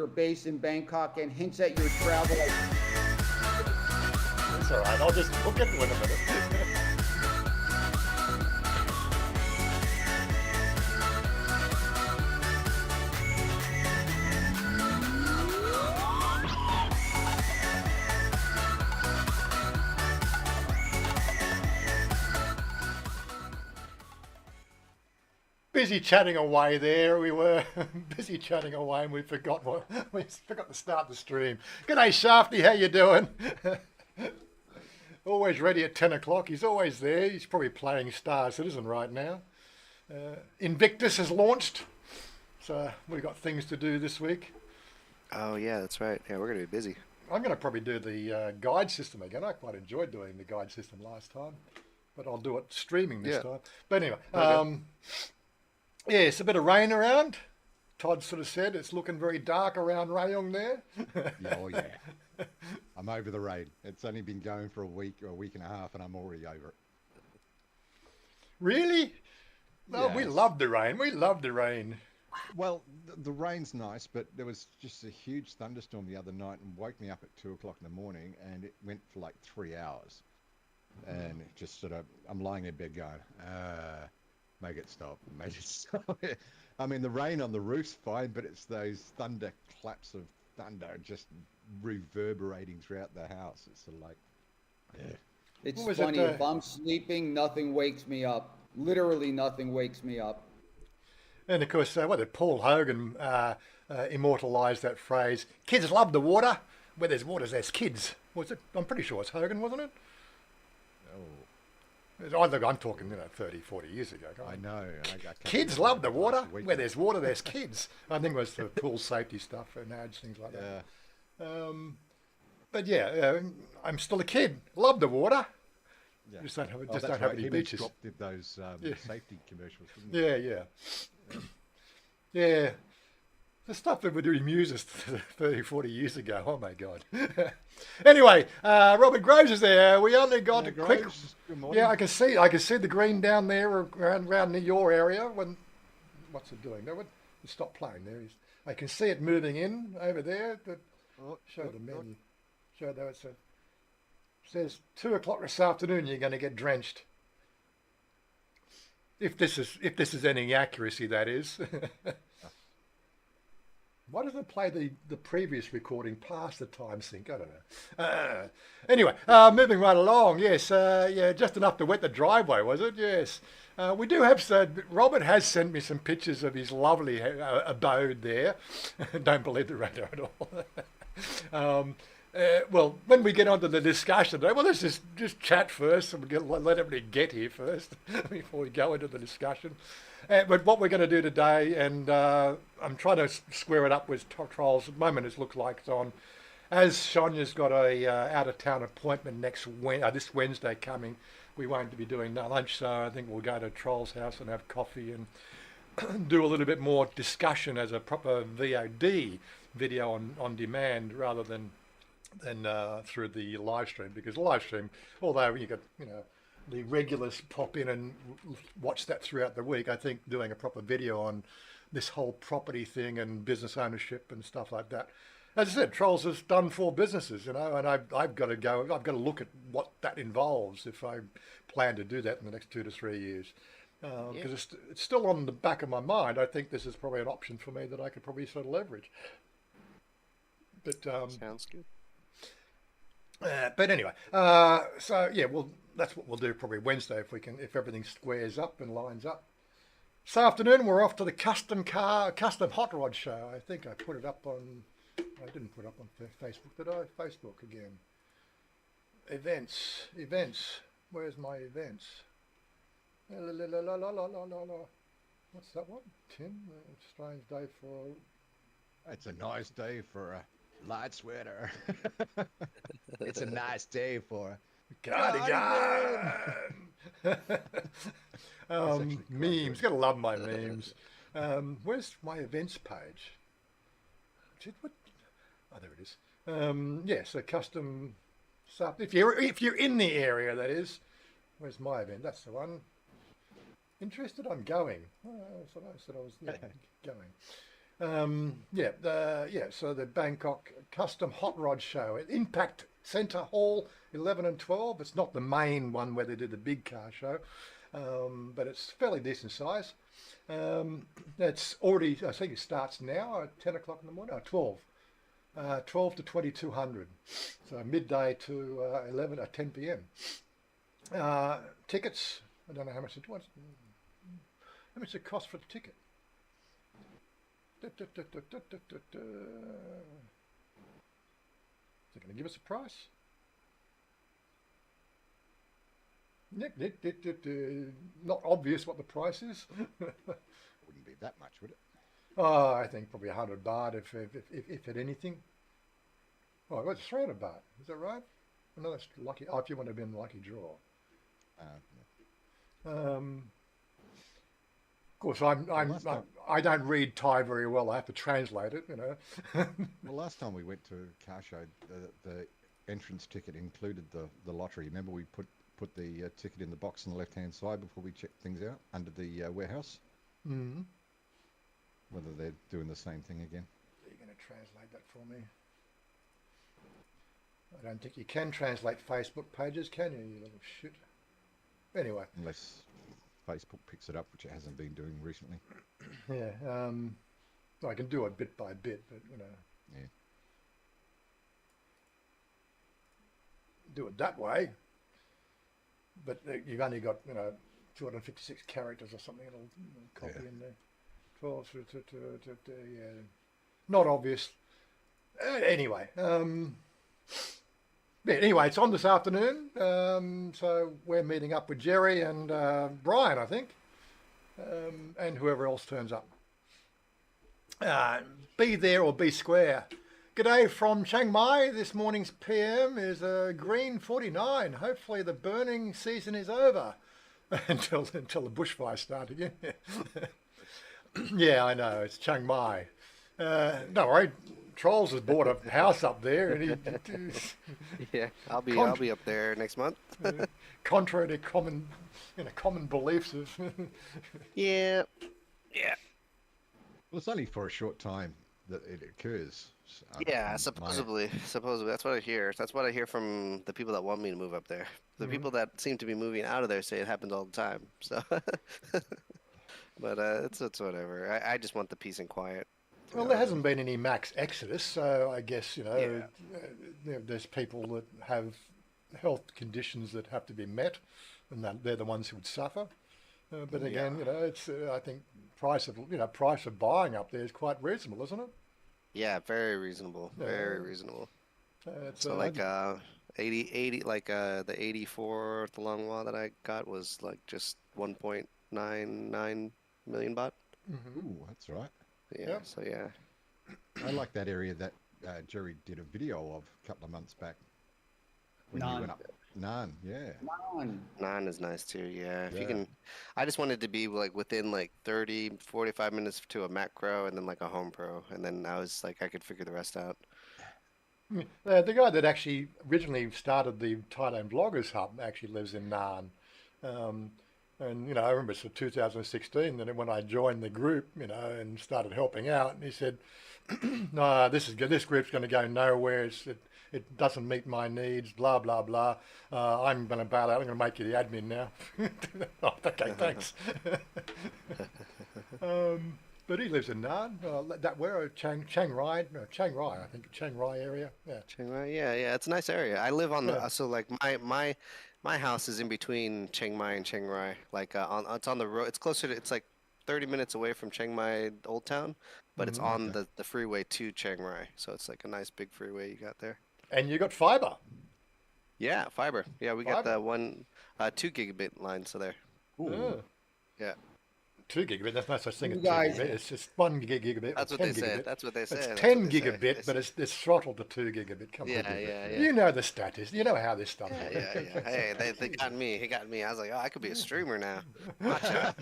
you're based in Bangkok and hints at your travel. It's all right. I'll just we'll get to it in a minute. Busy chatting away there. We were busy chatting away, and we forgot to start the stream. G'day, Shafty. How you doing? Always ready at 10 o'clock. He's always there. He's probably playing Star Citizen right now. Invictus has launched, so we've got things to do this week. Oh yeah, that's right. Yeah, we're gonna be busy. I'm going to probably do the guide system again. I quite enjoyed doing the guide system last time, but I'll do it streaming this time. But anyway, yeah, it's a bit of rain around. Todd sort of said it's looking very dark around Rayong there. Yeah, oh yeah. I'm over the rain. It's only been going for a week or a week and a half, and I'm already over it. Really? No, Yeah, we love the rain. We love the rain. Well, the rain's nice, but there was just a huge thunderstorm the other night and woke me up at 2 o'clock in the morning, and it went for like 3 hours. And it just sort of, I'm lying in bed going, make it stop, make it stop. I mean, the rain on the roof's fine, but it's those thunder claps of thunder just reverberating throughout the house. It's sort of like, yeah. It's What was funny, it, if I'm sleeping, nothing wakes me up. Literally nothing wakes me up. And of course, what did Paul Hogan immortalised that phrase? Kids love the water. Where there's water, there's kids. Was it? I'm pretty sure it's Hogan, wasn't it? Oh, I'm talking, 30, 40 years ago. I know. I can't Kids remember love the water. last week. Where there's water, there's kids. I think it was the pool safety stuff and ads, things like that. Yeah. But yeah, I'm still a kid. Love the water. Yeah. Just don't have, Oh, just that's don't have right. any Him beaches. dropped those Yeah. safety commercials, didn't he? Yeah. Yeah. The stuff that would amuse us 30, 40 years ago. Oh my God. Anyway, Robert Groves is there. We only got a quick. Groves, good morning. Yeah, I can see the green down there around near your area. What's it doing? No, it stopped playing there. I can see it moving in over there. Show the menu. Show that it says 2 o'clock this afternoon. You're going to get drenched. If this is any accuracy, that is. Why doesn't it play the previous recording past the time sync? I don't know. Anyway, moving right along. Yes, yeah, just enough to wet the driveway, was it? Yes. We do have, Robert has sent me some pictures of his lovely abode there. Don't believe the radar at all. Well, when we get onto the discussion today, let's just chat first and let everybody get here first before we go into the discussion. But what we're going to do today, and I'm trying to square it up with Trolls. At the moment, it looks like it's on. As Sonia's got a out-of-town appointment this Wednesday coming, we won't be doing lunch, so I think we'll go to Troll's house and have coffee and do a little bit more discussion as a proper VOD, video on demand, rather than through the live stream, because the live stream, although you got the regulars pop in and watch that throughout the week, I think doing a proper video on this whole property thing and business ownership and stuff like that. As I said, Trolls has done 4 businesses, and I've got to look at what that involves if I plan to do that in the next 2 to 3 years. Because it's still on the back of my mind. I think this is probably an option for me that I could probably sort of leverage. But Sounds good. But anyway, so yeah, well, that's what we'll do probably Wednesday if everything squares up and lines up. This afternoon we're off to the custom hot rod show. I think I put it up on. I didn't put it up on Facebook, did I? Facebook again. Events. Where's my events? La, la, la, la, la, la, la, la, la. What's that one? Tim. Strange day for. It's a nice day for a light sweater. It's a nice day for Cardigan. Memes. Gotta love my memes. Where's my events page? Oh, there it is. Yes, a custom stuff. If you're in the area, that is. Where's my event? That's the one. Interested? I'm going. Oh, so I said I was going. So the Bangkok Custom Hot Rod Show at Impact Centre Hall, 11 and 12. It's not the main one where they do the big car show, but it's fairly decent size. It's already, I think it starts now at 10 o'clock in the morning, 12. 12 to 2200, so midday to 11 or 10 p.m. Tickets, I don't know how much it was. How much it cost for the ticket? Is it going to give us a price? Not obvious what the price is. Wouldn't be that much, would it? Oh, I think probably 100 baht if at anything. Oh, it was 300 baht. Is that right? No, that's lucky. Oh, if you want to be in the lucky draw. Of course, I don't read Thai very well. I have to translate it, you know. Well, last time we went to a car show, the entrance ticket included the lottery. Remember, we put the ticket in the box on the left-hand side before we checked things out under the warehouse. Mm-hmm. Whether they're doing the same thing again. Are you going to translate that for me? I don't think you can translate Facebook pages, can you, you little shit? Anyway. Unless Facebook picks it up, which it hasn't been doing recently. Yeah. I can do it bit by bit, but, you know. Yeah. Do it that way. But you've only got, 256 characters or something. It'll copy in there. 12 yeah. Not obvious. Anyway. Anyway, it's on this afternoon. So we're meeting up with Jerry and Brian, I think. And whoever else turns up. Be there or be square. G'day from Chiang Mai. This morning's PM is green 49. Hopefully the burning season is over until the bushfires start again. Yeah, I know. It's Chiang Mai. Don't worry. Trolls has bought a house up there, and Yeah, I'll be up there next month. contrary to common beliefs of. Yeah. Well, it's only for a short time that it occurs. Yeah, supposedly. That's what I hear. That's what I hear from the people that want me to move up there. The people that seem to be moving out of there say it happens all the time. So, but it's whatever. I just want the peace and quiet. Well, there hasn't been any max exodus, so I guess there's people that have health conditions that have to be met, and they're the ones who would suffer. But again, it's I think price of buying up there is quite reasonable, isn't it? Yeah, very reasonable. Very reasonable. So 80 like the 84 the long wall that I got was like just 1.99 million baht. Ooh, that's right. Yeah. Yep. So yeah. I like that area that Jerry did a video of a couple of months back. When you Naan. went up. Naan, yeah. Naan is nice too, yeah. If you can, I just wanted to be like within like 30, 45 minutes to a macro and then like a home pro. And then I was like, I could figure the rest out. The guy that actually originally started the Thailand Vloggers Hub actually lives in Naan. And, I remember it's 2016, and when I joined the group, and started helping out, and he said, no, this group's going to go nowhere. It doesn't meet my needs, blah, blah, blah. I'm going to bail out. I'm going to make you the admin now. Oh, okay, thanks. But he lives in Naan, Chiang Rai, I think, Chiang Rai area. Yeah. Chiang Mai, yeah. It's a nice area. I live on the, so like my house is in between Chiang Mai and Chiang Rai. Like it's on the road. It's closer to. It's like 30 minutes away from Chiang Mai Old Town, but it's on the freeway to Chiang Rai. So it's like a nice big freeway you got there. And you got fiber. Yeah, fiber. Yeah, we got the 2 gigabit line. So there. Ooh. Yeah. 2 gigabit. That's no such thing as 2 guys- gigabit. It's just 1 gigabit. That's what they said. That's what they said. It's That's 10 what they say. gigabit, but it's throttled to 2 gigabit. Come on. Yeah. You know the status. You know how this stuff Yeah, is. yeah. Hey, they got me. He got me. I was like, oh, I could be a streamer now. Watch out.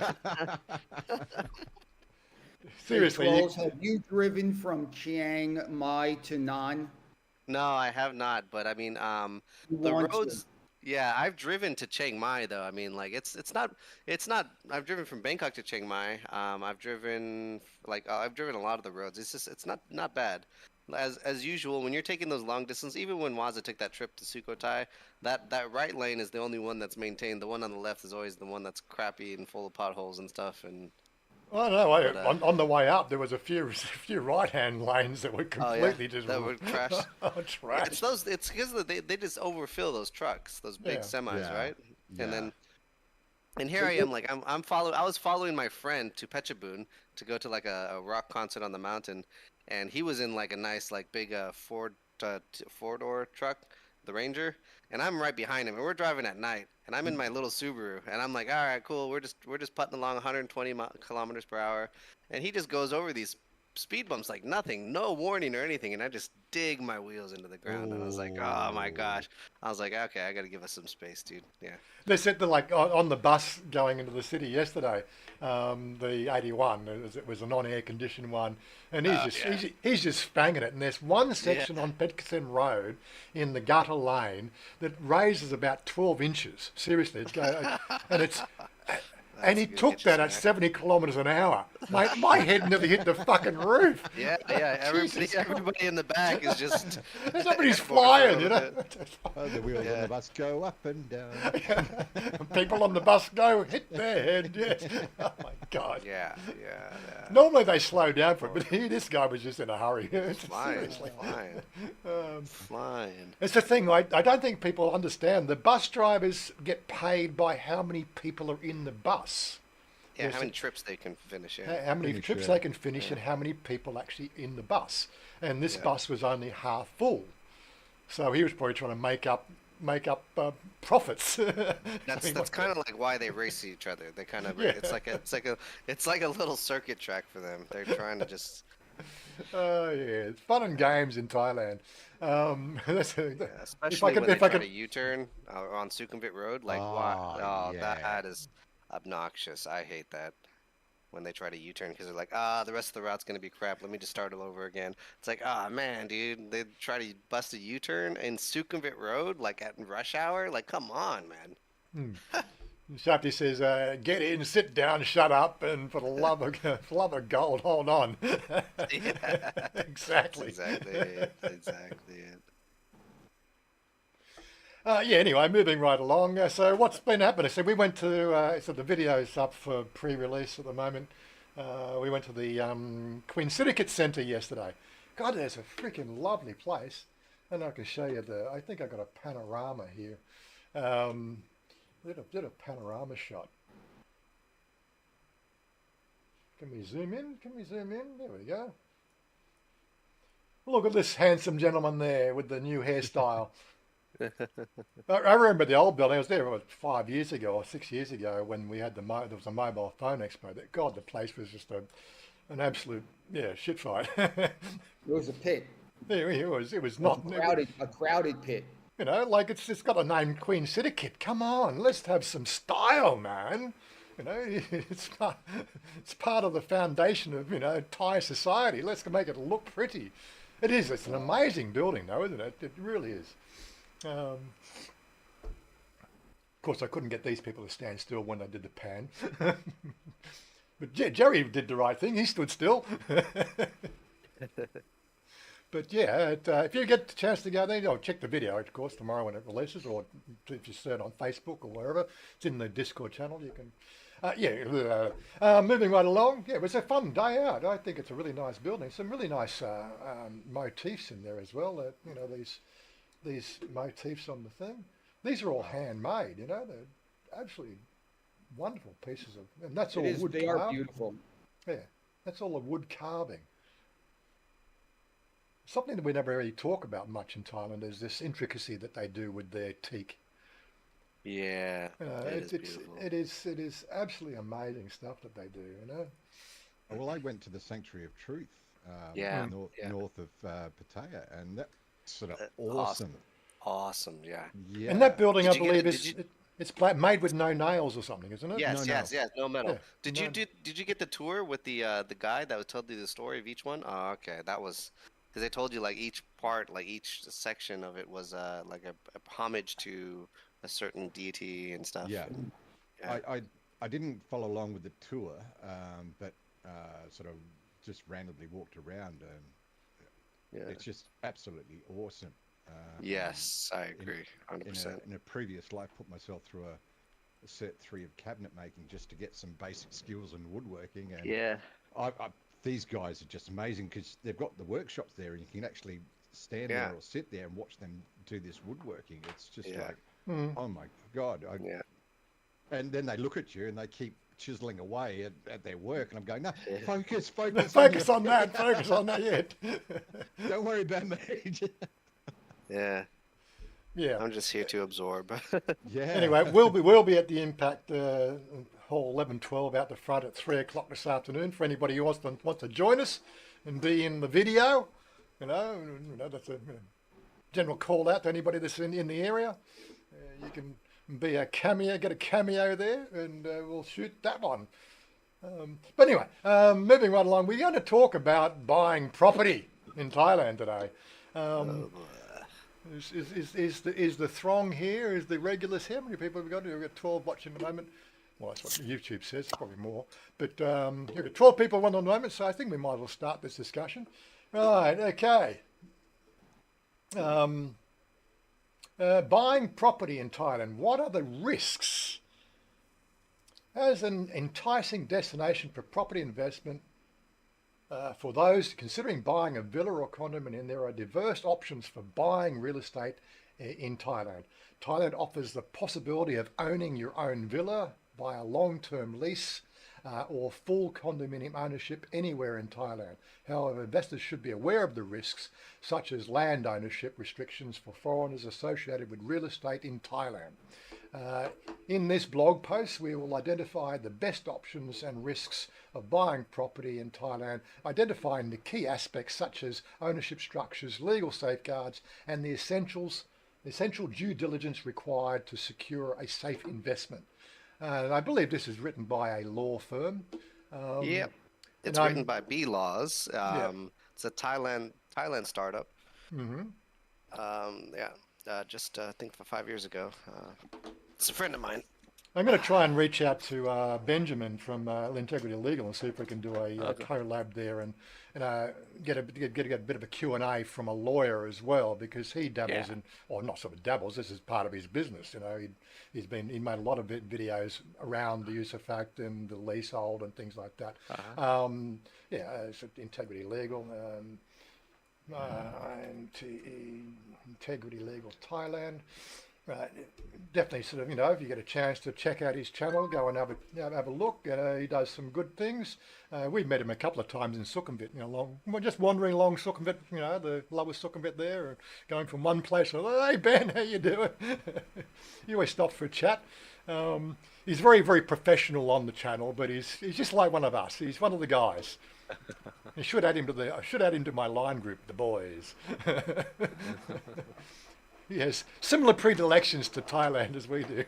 Seriously. Trolls, have you driven from Chiang Mai to Naan? No, I have not. But I mean, You the want to. roads. Yeah, I've driven to Chiang Mai though. I mean, like it's not. I've driven from Bangkok to Chiang Mai. I've driven I've driven a lot of the roads. It's not bad. As usual, when you're taking those long distance, even when Waza took that trip to Sukhothai, that right lane is the only one that's maintained. The one on the left is always the one that's crappy and full of potholes and stuff. And I don't know. but On the way up, there was a few right-hand lanes that were oh yeah, completely just that would crash. trash. It's because they just overfill those trucks, those big Yeah. semis, Yeah. right? Yeah. And then and here So I you- am, like I was following my friend to Phetchabun to go to like a rock concert on the mountain, and he was in like a nice like big four-door truck, the Ranger, and I'm right behind him, and we're driving at night, and I'm in my little Subaru, and I'm like, all right, cool, we're just putting along 120 kilometers per hour, and he just goes over these speed bumps like nothing, no warning or anything, and I just dig my wheels into the ground, and I was like, oh my Ooh. gosh, I was like, okay, I got to give us some space, dude. Yeah. They said that like on the bus going into the city yesterday, the 81, it was a non-air conditioned one, and Yeah. he's just banging it. And there's one section on Petkersen Road in the gutter lane that raises about 12 inches. Seriously, and it's. And he That's a good took get you that at snack. 70 kilometres an hour. My head nearly hit the fucking roof. Yeah, yeah. Jesus Everybody in the back is just. Somebody's going flying, a you little know. Oh, the wheels on Yeah. the bus go up and down. People on the bus go hit their head. Yes. Oh my God. Yeah, yeah, yeah. Normally they slow down for it, but this guy was just in a hurry. Flying, Seriously. flying, flying. It's the thing. I don't think people understand. The bus drivers get paid by how many people are in the bus. Yeah, Yes, how many it- trips they can finish in. How many Finish, trips yeah. they can finish and how many people actually in the bus. And this Yeah. bus was only half full, so he was probably trying to make up profits. That's kind of like why they race each other. They kind of Yeah. it's like a little circuit track for them. They're trying to just Oh yeah, it's fun and games in Thailand. That's yeah, if I especially could, when they if I try could, to U-turn on Sukhumvit Road. Like, wow, oh, yeah. that is obnoxious. I hate that when they try to U-turn because they're like, the rest of the route's gonna be crap. Let me just start all over again. It's like, man, dude, they try to bust a U-turn in Sukhumvit Road like at rush hour. Like, come on, man. Shafty says, "Get in, sit down, shut up, and for the love of gold, hold on." Yeah. Exactly. Exactly it. Exactly it. Yeah. Anyway, moving right along. So what's been happening? So we went to. So the video's up for pre-release at the moment. We went to the Queen Syndicate Centre yesterday. God, there's a freaking lovely place, and I can show you the. I think I got a panorama here. Did a panorama shot. Can we zoom in? Can we zoom in? There we go. Look at this handsome gentleman there with the new hairstyle. I remember the old building. I was there about 5 years ago or 6 years ago when we had there was a mobile phone expo. God, the place was just an absolute shit fight. It was a pit, It was not a crowded pit. You know, like it's got a name, Queen Syndicate. Come on, let's have some style, man. You know, it's part of the foundation of Thai society. Let's make it look pretty. It is. It's an amazing building, though, isn't it? It really is. Of course, I couldn't get these people to stand still when they did the pan. But Jerry did the right thing. He stood still. But yeah, if you get the chance to go there, check the video, of course, tomorrow when it releases, or if you see it on Facebook or wherever. It's in the Discord channel. You can. Moving right along. Yeah, it was a fun day out. I think it's a really nice building. Some really nice motifs in there as well. These motifs on the thing. These are all handmade. They're absolutely wonderful pieces of, and that's all wood They are carved. beautiful. Yeah, that's all the wood carving. Something that we never really talk about much in Thailand is this intricacy that they do with their teak. Yeah, it is beautiful. It is absolutely amazing stuff that they do. Well, I went to the Sanctuary of Truth, Yeah, yeah. north of Pattaya, and that's sort of awesome. Awesome, yeah. Yeah. And that building, Did I you get believe, it- it's made with no nails or something, isn't it? Yes, No, yes, no. yes. No metal. Yeah, Did you get the tour with the guy that told you the story of each one? Oh, okay. That was because they told you like each part, like each section of it was like a homage to a certain deity and stuff. Yeah. And, yeah. I didn't follow along with the tour, but sort of just randomly walked around, and Yeah. it's just absolutely awesome. Yes, I In, agree, in 100%. a previous life, put myself through a set 3 of cabinet making just to get some basic skills in woodworking, and Yeah. these guys are just amazing because they've got the workshops there, and you can actually stand Yeah. there or sit there and watch them do this woodworking. It's just Yeah. like, Mm. oh my God. Yeah. And then they look at you and they keep chiseling away at their work, and I'm going, no, Yeah. focus Focus on that. Focus on that. Yeah. Don't worry about me. Yeah. Yeah. I'm just here to absorb. Yeah. Anyway, we'll be at the Impact Hall 11-12 out the front at 3 o'clock this afternoon. For anybody who wants to join us and be in the video, that's a general call out to anybody that's in the area. You can be a cameo, get a cameo there, and we'll shoot that one. But anyway, moving right along, we're going to talk about buying property in Thailand today. Oh, Is the throng here? Is the regulars here? How many people have we got? We've got 12 watching at the moment. Well, that's what YouTube says, probably more. But you've got 12 people on at the moment, so I think we might as well start this discussion. Right, okay. Buying property in Thailand, what are the risks? As an enticing destination for property investment, for those considering buying a villa or condominium, there are diverse options for buying real estate in Thailand. Thailand offers the possibility of owning your own villa by a long-term lease or full condominium ownership anywhere in Thailand. However, investors should be aware of the risks, such as land ownership restrictions for foreigners associated with real estate in Thailand. In this blog post, we will identify the best options and risks of buying property in Thailand, identifying the key aspects such as ownership structures, legal safeguards, and the essential due diligence required to secure a safe investment. And I believe this is written by a law firm. Yep. It's and written by B Laws. It's a Thailand startup. Mm-hmm. Just I think for 5 years ago. It's a friend of mine. I'm going to try and reach out to Benjamin from Integrity Legal and see if we can do a collab there and get a bit of a Q&A from a lawyer as well, because he dabbles in, or not sort of dabbles, this is part of his business. He made a lot of videos around the use of fact and the leasehold and things like that. So Integrity Legal. Integrity Legal Thailand. Right, definitely sort of, if you get a chance to check out his channel, go and have a look. He does some good things. We've met him a couple of times in Sukhumvit, we're just wandering along Sukhumvit, the lower Sukhumvit there, and going from one place to another. Hey Ben, how you doing? He always stops for a chat. He's very, very professional on the channel, but he's just like one of us. He's one of the guys. I should add him to my line group, the boys. He has similar predilections to Thailand as we do.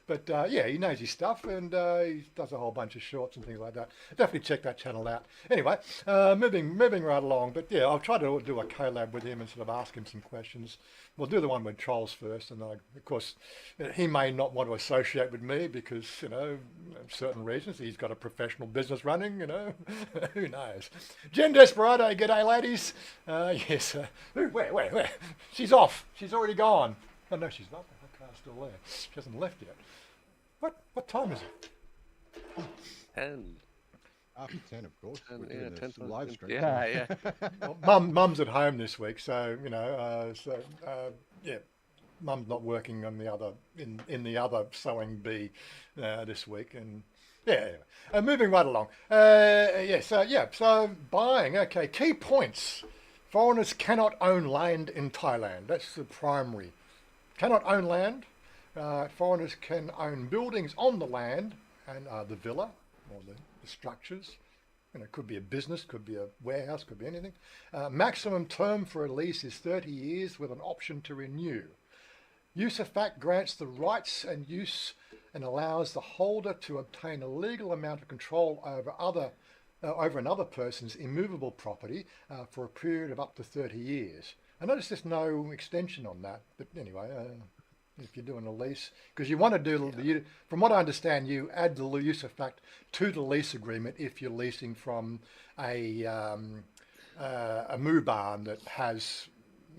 But he knows his stuff, and he does a whole bunch of shorts and things like that. Definitely check that channel out. Anyway, moving right along. But I'll try to do a collab with him and sort of ask him some questions. We'll do the one with Trolls first, and of course, he may not want to associate with me because certain reasons. He's got a professional business running. Who knows? Jen Desperado, g'day ladies. Yes. Where? She's off. She's already gone. Oh no, she's not. Her car's still there. She hasn't left yet. What time is it? 10. After 10, of course. We're 10, doing this something. live stream. Yeah. Well, Mum's at home this week, so Mum's not working on the other in the other sewing bee this week, and anyway. Moving right along. So buying. Okay, key points. Foreigners cannot own land in Thailand. That's the primary. Cannot own land. Foreigners can own buildings on the land and the villa or the structures. It could be a business, could be a warehouse, could be anything. Maximum term for a lease is 30 years with an option to renew. Use of fact grants the rights and use and allows the holder to obtain a legal amount of control over another person's immovable property for a period of up to 30 years. I notice there's no extension on that, but anyway, if you're doing a lease, because you want to do from what I understand, you add the use of fact to the lease agreement if you're leasing from a moo barn that has,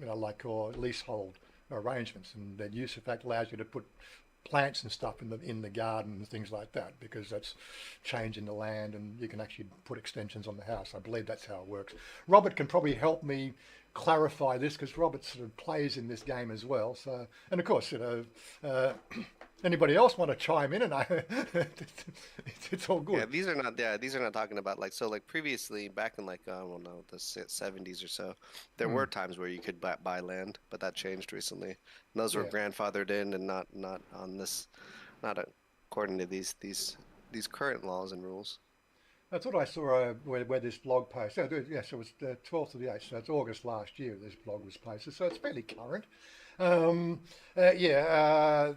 like or leasehold arrangements, and that use of fact allows you to put plants and stuff in the garden and things like that, because that's changing the land and you can actually put extensions on the house. I believe that's how it works. Robert can probably help me clarify this, because Robert sort of plays in this game as well. So, and of course, anybody else want to chime in? And it's all good. Yeah, these are not. Yeah, these are not talking about like so. Like previously, back in like I don't know the 70s or so, there were times where you could buy land, but that changed recently. And those were grandfathered in and not on this, not according to these current laws and rules. That's what I saw where this blog post. So it was the 12th of the 8th, so it's August last year this blog was posted, so it's fairly current. The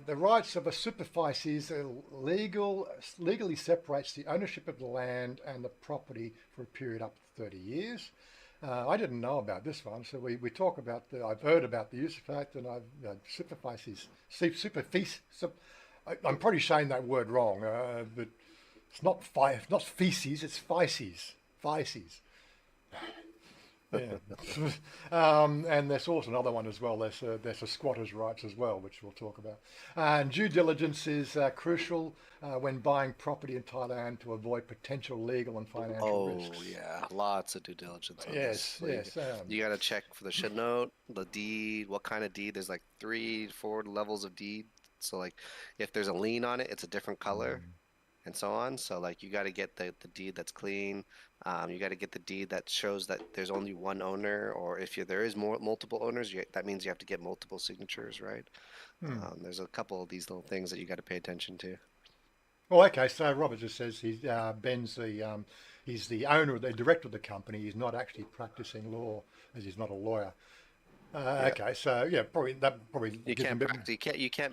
rights of a superficies legally separates the ownership of the land and the property for a period up to 30 years. I didn't know about this one, so we talk about I've heard about the use of fact, and superficies, I'm probably saying that word wrong, but it's not feces, it's fices. Yeah. And there's also another one as well. There's a squatter's rights as well, which we'll talk about. And due diligence is crucial when buying property in Thailand to avoid potential legal and financial risks. Oh yeah, lots of due diligence on Yes, this. yes. You got to check for the shinote, the deed, what kind of deed. There's like 3-4 levels of deed. So like, if there's a lien on it, it's a different color. And so on. So like you got to get the deed that's clean. You got to get the deed that shows that there's only one owner, or if there is multiple owners, that means you have to get multiple signatures, right? There's a couple of these little things that you got to pay attention to. Well, okay. So Robert just says Ben's he's the owner, the director of the company. He's not actually practicing law, as he's not a lawyer. Okay, so probably you can't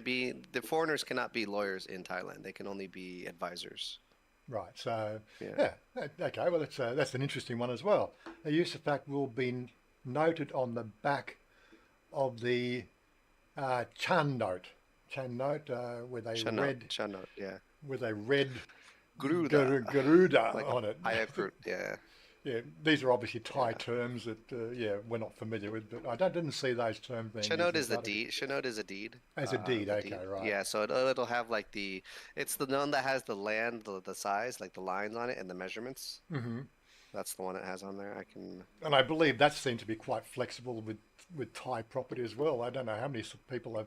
be the foreigners cannot be lawyers in Thailand. They can only be advisors. Right. So okay. Well, that's an interesting one as well. The use of fact will be noted on the back of the Chan note, with a red Garuda like on it. Yeah, these are obviously Thai terms that we're not familiar with, but I didn't see those terms being Shinote is the deed. Shinote is a deed. As a deed, okay, deed. Right. Yeah, so it'll have like it's the one that has the land, the size, like the lines on it and the measurements. Mm-hmm. That's the one it has on there. And I believe that seemed to be quite flexible with Thai property as well. I don't know how many people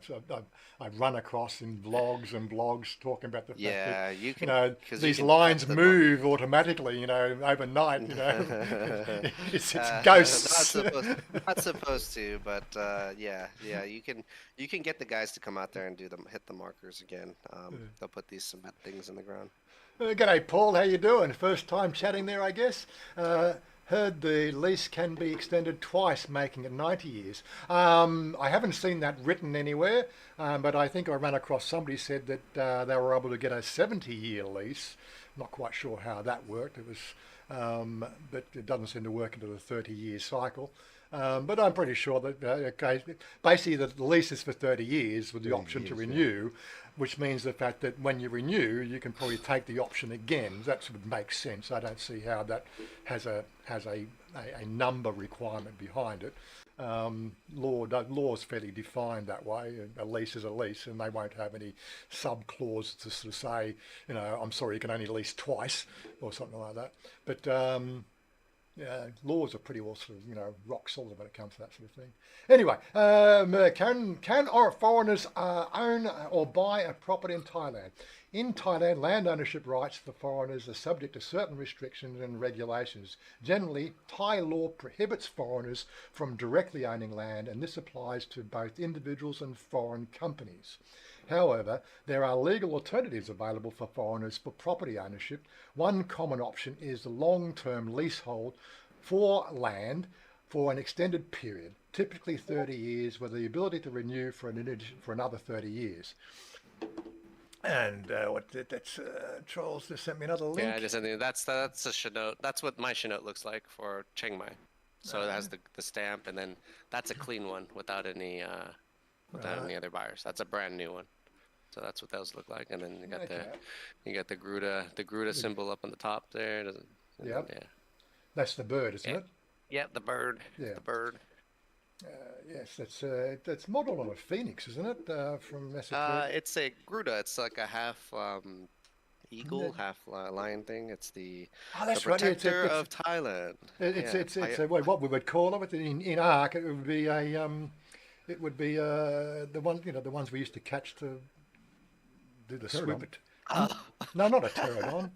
I've run across in vlogs and blogs talking about the fact that you can, these lines move automatically, overnight. It's ghosts. Not supposed to, but you can get the guys to come out there and hit the markers again. They'll put these cement things in the ground. G'day, Paul. How you doing? First time chatting there, I guess. Heard the lease can be extended twice, making it 90 years. I haven't seen that written anywhere, but I think I ran across somebody said that they were able to get a 70-year lease. Not quite sure how that worked. It was, but it doesn't seem to work into the 30-year cycle. But I'm pretty sure that basically the lease is for 30 years with the option to renew, which means the fact that when you renew, you can probably take the option again. That would make sense. I don't see how that has a number requirement behind it. Law is fairly defined that way. A lease is a lease, and they won't have any sub clause to sort of say, I'm sorry, you can only lease twice or something like that. But laws are pretty well sort of, rock solid when it comes to that sort of thing. Anyway, can foreigners own or buy a property in Thailand? In Thailand, land ownership rights for foreigners are subject to certain restrictions and regulations. Generally, Thai law prohibits foreigners from directly owning land, and this applies to both individuals and foreign companies. However, there are legal alternatives available for foreigners for property ownership. One common option is the long-term leasehold for land for an extended period, typically 30 years, with the ability to renew for another 30 years. And that's Charles just sent me another link. Yeah, I just sent that's a shinote. That's what my shinote looks like for Chiang Mai. So it has the stamp, and then that's a clean one without any without Right. any other buyers. That's a brand new one. So that's what those look like. And then Okay. you got the Gruda symbol up on the top there. And then Yep. yeah. That's the bird, isn't Yeah. it? Yeah, the bird. Yeah. The bird. Yes, that's modelled on a phoenix, isn't it? From Massacre. It's a Gruda. It's like a half eagle, half lion thing. It's Oh, the that's right. Yeah, protector of Thailand. Yeah. it's what we would call it in Ark. It would be the one, the ones we used to catch to do the Pterodon. swoop. No, not a pterodon.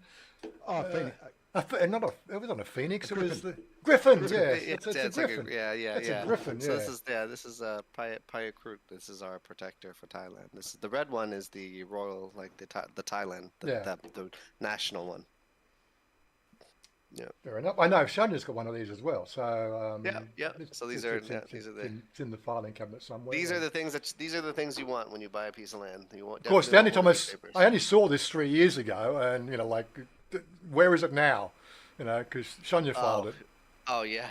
Oh, Phoenix. It was on a phoenix. It was the griffin. Yes, it's a It's like griffin. yeah. It's a griffin. So Yeah. this is Payakrut. This is our protector for Thailand. This is the red one is the royal, like the Thailand, the national one. Yeah. Fair enough. I know Shonya's got one of these as well. So Yeah. So these are it's in the filing cabinet somewhere. these are the things you want when you buy a piece of land. You want Of course, the definitely only time want these papers. I only saw this 3 years ago, and where is it now? Because Shonya filed it. Oh yeah.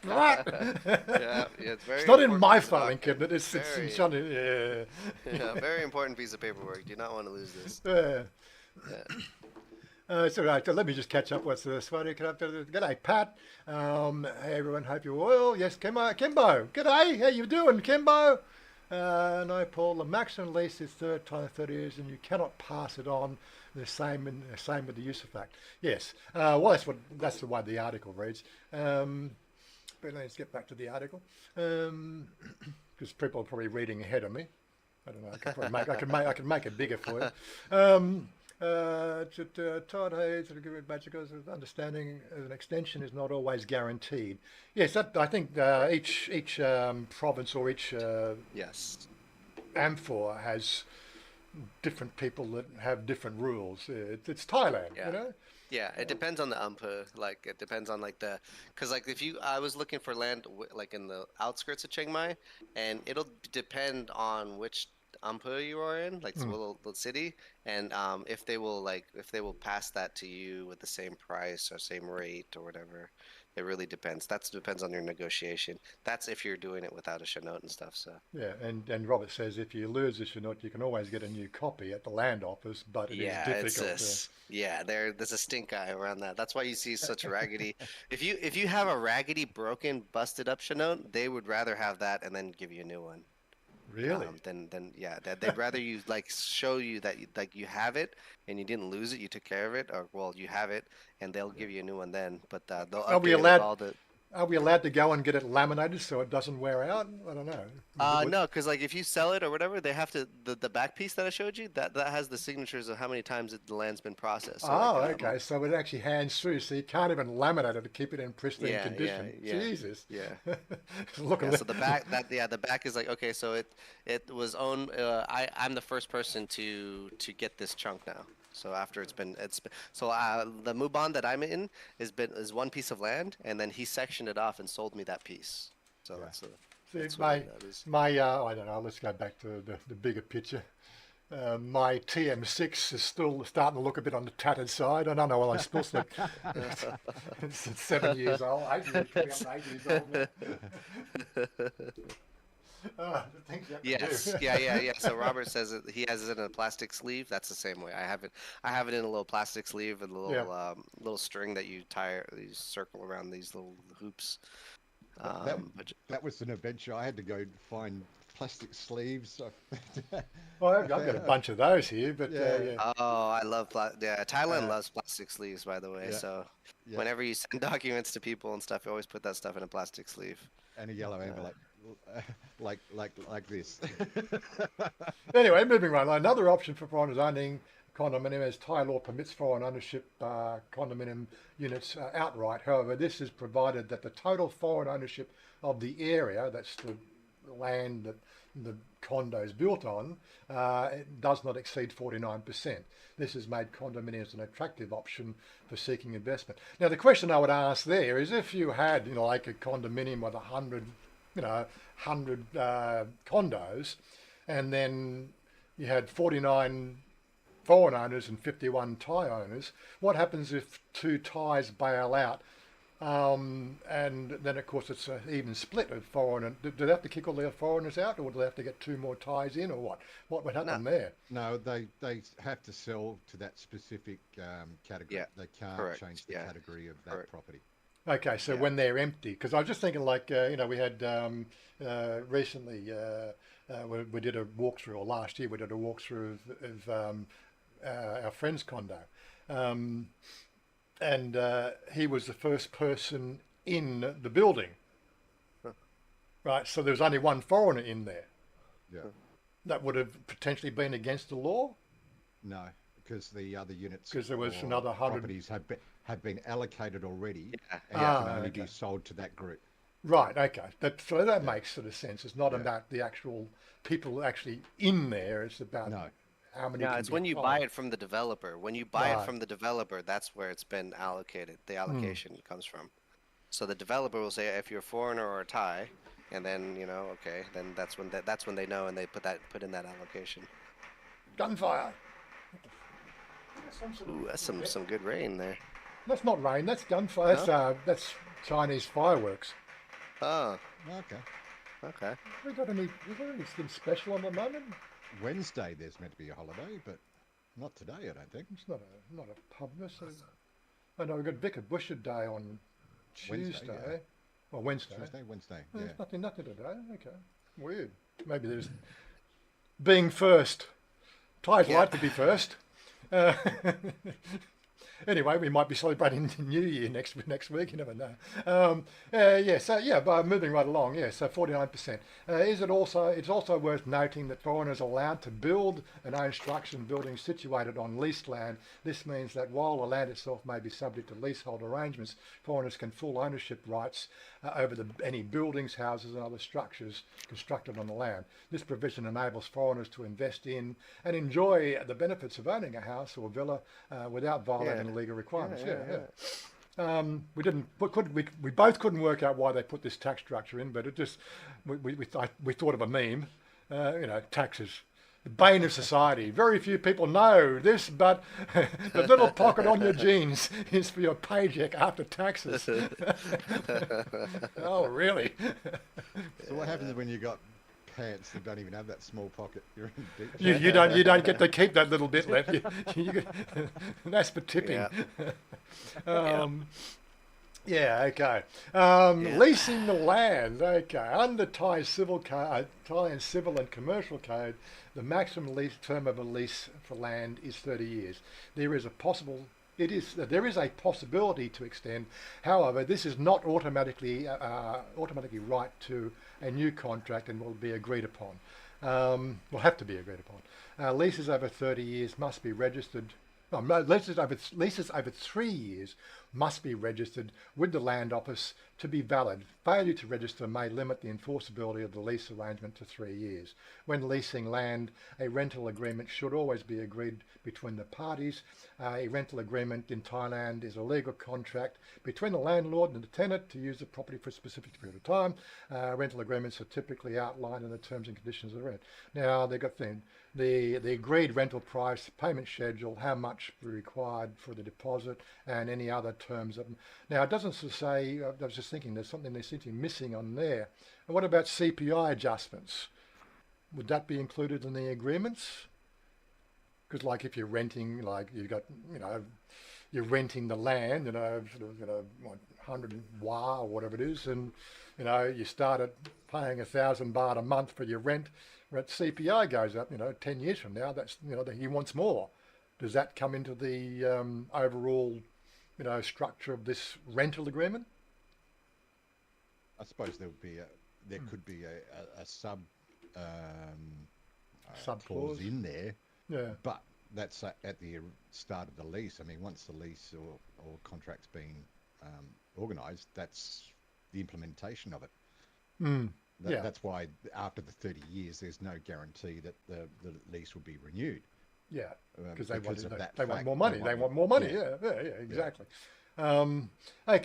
Right. Yeah, it's very. It's not in important my piece of filing document. cabinet. It's in Very- Shonya. Yeah, very important piece of paperwork. Do not want to lose this. Yeah. Yeah. It's all right. So let me just catch up. What's the Swati? G'day, Pat. Hey, everyone. Hope you're well. Yes, Kimbo. G'day. How you doing, Kimbo? No, Paul. The maximum lease is 30 years, and you cannot pass it on. The same with the use of fact. Yes. Well, that's the way the article reads. But let's get back to the article, because people are probably reading ahead of me. I don't know. I can make it bigger for you. Todd Hayes, understanding an extension is not always guaranteed. Yes, I think each province or each Yes. amphor has different people that have different rules. It's Thailand, Yeah. Yeah, it depends on the umpah. Like it depends on because I was looking for land like in the outskirts of Chiang Mai, and it'll depend on which umpah you are in, like the little city, and if they will pass that to you with the same price or same rate or whatever. It really depends. That depends on your negotiation. That's if you're doing it without a Chinook and stuff. So Yeah, and Robert says if you lose the Chinook, you can always get a new copy at the land office, but it is difficult. there's a stink eye around that. That's why you see such raggedy. If you have a raggedy, broken, busted up Chinook, they would rather have that and then give you a new one. Really? They'd rather you show you that you have it and you didn't lose it, you took care of it, or well, you have it, and they'll give you a new one then. But they'll Are we update it with allowed? all the. Are we allowed to go and get it laminated so it doesn't wear out? I don't know. No, because if you sell it or whatever, they have to the back piece that I showed you that has the signatures of how many times the land's been processed. So Okay. So it actually hands through, so you can't even laminate it to keep it in pristine condition. yeah. Jesus. Yeah. Look at So the back is like, okay, so it was owned. I'm the first person to get this chunk now. So after it's been so the Muban that I'm in is one piece of land, and then he sectioned it off and sold me that piece. So that's See, what that is. my I don't know. Let's go back to the bigger picture. My TM6 is still starting to look a bit on the tattered side. I don't know. Well, I'm supposed to. It's 7 years old. 8 years, coming up to 8 years old now. The things you have to do. Yeah. So Robert says that he has it in a plastic sleeve. That's the same way. I have it in a little plastic sleeve with a little little string that you circle around these little hoops. That was an adventure. I had to go find plastic sleeves. Well, I've got a bunch of those here, but Oh, I love Thailand loves plastic sleeves, by the way. Yeah. So Yeah. whenever you send documents to people and stuff, you always put that stuff in a plastic sleeve. And a yellow envelope, like this. Anyway, moving right along. Another option for foreigners owning condominium as Thai law permits foreign ownership condominium units outright. However, this is provided that the total foreign ownership of the area, that's the land that the condo is built on, it does not exceed 49%. This has made condominiums an attractive option for seeking investment. Now, the question I would ask there is if you had, like a condominium with 100 condos, and then you had 49 foreign owners and 51 Thai owners, what happens if two Thais bail out And then of course it's an even split of foreign. Do they have to kick all their foreigners out, or do they have to get 2 more Thais in, or what? What would No, happen there? No, they have to sell to that specific category. yeah, They can't correct. change the Yeah, category of that correct. property. Okay, so Yeah. when they're empty, because I was just thinking, like, we had recently we did a walkthrough, or last year we did a walkthrough of our friend's condo, um, and he was the first person in the building, Huh. right? So there was only one foreigner in there. Yeah. That would have potentially been against the law, No, because the other units 'Cause there was or another 100 properties have been allocated already, Yeah. and Ah, can only okay. be sold to that group. right? Okay, so that makes sort of sense. It's not Yeah. about the actual people actually in there. It's about No. how many. No, can it's be when you sold. buy it from the developer. When you buy it Right. from the developer, that's where it's been allocated. The allocation comes from. So the developer will say if you're a foreigner or a Thai, and then okay, then that's when they know and they put in that allocation. Gunfire. Ooh, that's some good rain there. That's not rain. That's gunfire. No? That's Chinese fireworks. Oh, Okay. okay. We got anything special on the moment? Wednesday there's meant to be a holiday, but not today, I don't think. It's not a pub. I know we've got Vicar Busher Day on Tuesday. yeah. Or Wednesday. Wednesday. Yeah. There's nothing today. Okay. Weird. Maybe there's being first. Thais Yeah. like to be first. Uh, anyway, we might be celebrating the New Year next week. You never know. But moving right along. Yeah, so 49%. It's also worth noting that foreigners are allowed to build and own structures and buildings situated on leased land. This means that while the land itself may be subject to leasehold arrangements, foreigners can full ownership rights over any buildings, houses, and other structures constructed on the land. This provision enables foreigners to invest in and enjoy the benefits of owning a house or villa without violating legal requirements. We both couldn't work out why they put this tax structure in, but it just we thought of a meme. Taxes, the bane of society. Very few people know this, but the little pocket on your jeans is for your paycheck after taxes. Oh, really? So what happens when you got pants that don't even have that small pocket? You're in deep. You don't get to keep that little bit left. That's for tipping. Yeah. Okay. Leasing the land. Okay. Under Thai and Civil and Commercial Code, the maximum lease term of a lease for land is 30 years. There is a possibility to extend. However, this is not automatically right to a new contract and will be agreed upon. Will have to be agreed upon. Leases over 30 years must be registered. Leases over 3 years must be registered with the Land Office to be valid. Failure to register may limit the enforceability of the lease arrangement to 3 years. When leasing land, a rental agreement should always be agreed between the parties. A rental agreement in Thailand is a legal contract between the landlord and the tenant to use the property for a specific period of time. Rental agreements are typically outlined in the terms and conditions of the rent. Now, they've got the agreed rental price, payment schedule, how much required for the deposit, and any other terms. Now, it doesn't say, I was just thinking there's something they seem to be missing on there. And what about CPI adjustments? Would that be included in the agreements? Because like if you're renting, like you've got, you're renting the land, sort of, 100 wah or whatever it is, and, you start at paying 1,000 baht a month for your rent, but CPI goes up, 10 years from now, that's, he wants more. Does that come into the overall, structure of this rental agreement? I suppose there could be a sub Sub clause clause. in there, Yeah. but that's at the start of the lease. I mean, once the lease or contract's been organised, that's the implementation of it. That's why after the 30 years, there's no guarantee that the lease will be renewed. Yeah, because because they of that want fact. more money. They want more money. Yeah. Yeah, exactly. Okay.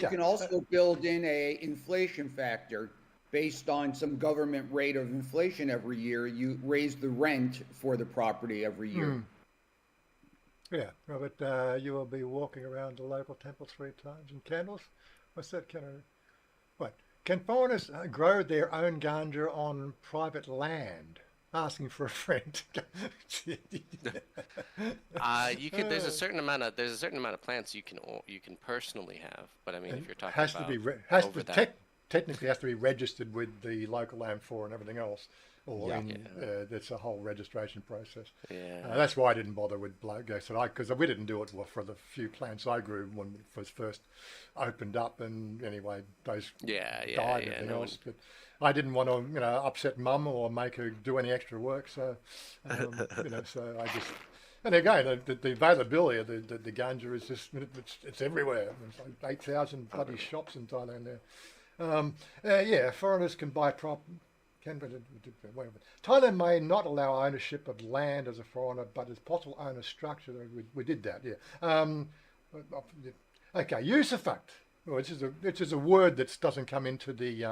You can also build in a inflation factor based on some government rate of inflation every year. You raise the rent for the property every year. Yeah, Robert, you will be walking around the local temple 3 times in candles. What's that? What? Can foreigners grow their own ganja on private land? Asking for a friend. You could. There's a certain amount of plants you can personally have, but I mean, if And you're talking has to be about has to over that, technically has to be registered with the local AMFOR and everything else, or Yeah. in yeah, it's a whole registration process. yeah, That's why I didn't bother with Blogo, so because we didn't do it for the few plants I grew when it was first opened up, and anyway those died and yeah. everything No else. one. But I didn't want to upset Mum or make her do any extra work, so so I just. And again, the availability of the ganja is just it's everywhere. There's like 8,000 bloody shops in Thailand there. Yeah, foreigners can buy can wait a minute. Thailand may not allow ownership of land as a foreigner, but as possible owner structure. We did that, yeah. Okay, use effect. Well, which is a word that doesn't come into the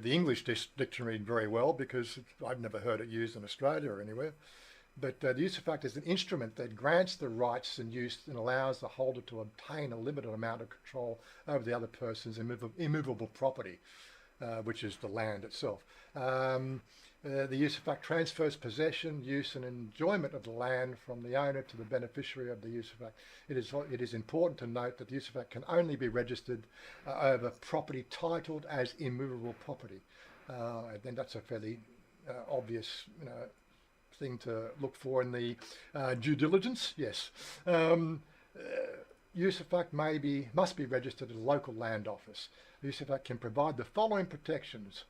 English dictionary very well because I've never heard it used in Australia or anywhere. But the use effect is an instrument that grants the rights and use and allows the holder to obtain a limited amount of control over the other person's immovable property, which is the land itself. The use effect transfers possession, use and enjoyment of the land from the owner to the beneficiary of the use effect. It is important to note that the use effect can only be registered over property titled as immovable property. I think that's a fairly obvious, thing to look for in the due diligence. Yes. Use effect must be registered at a local land office. Use effect can provide the following protections,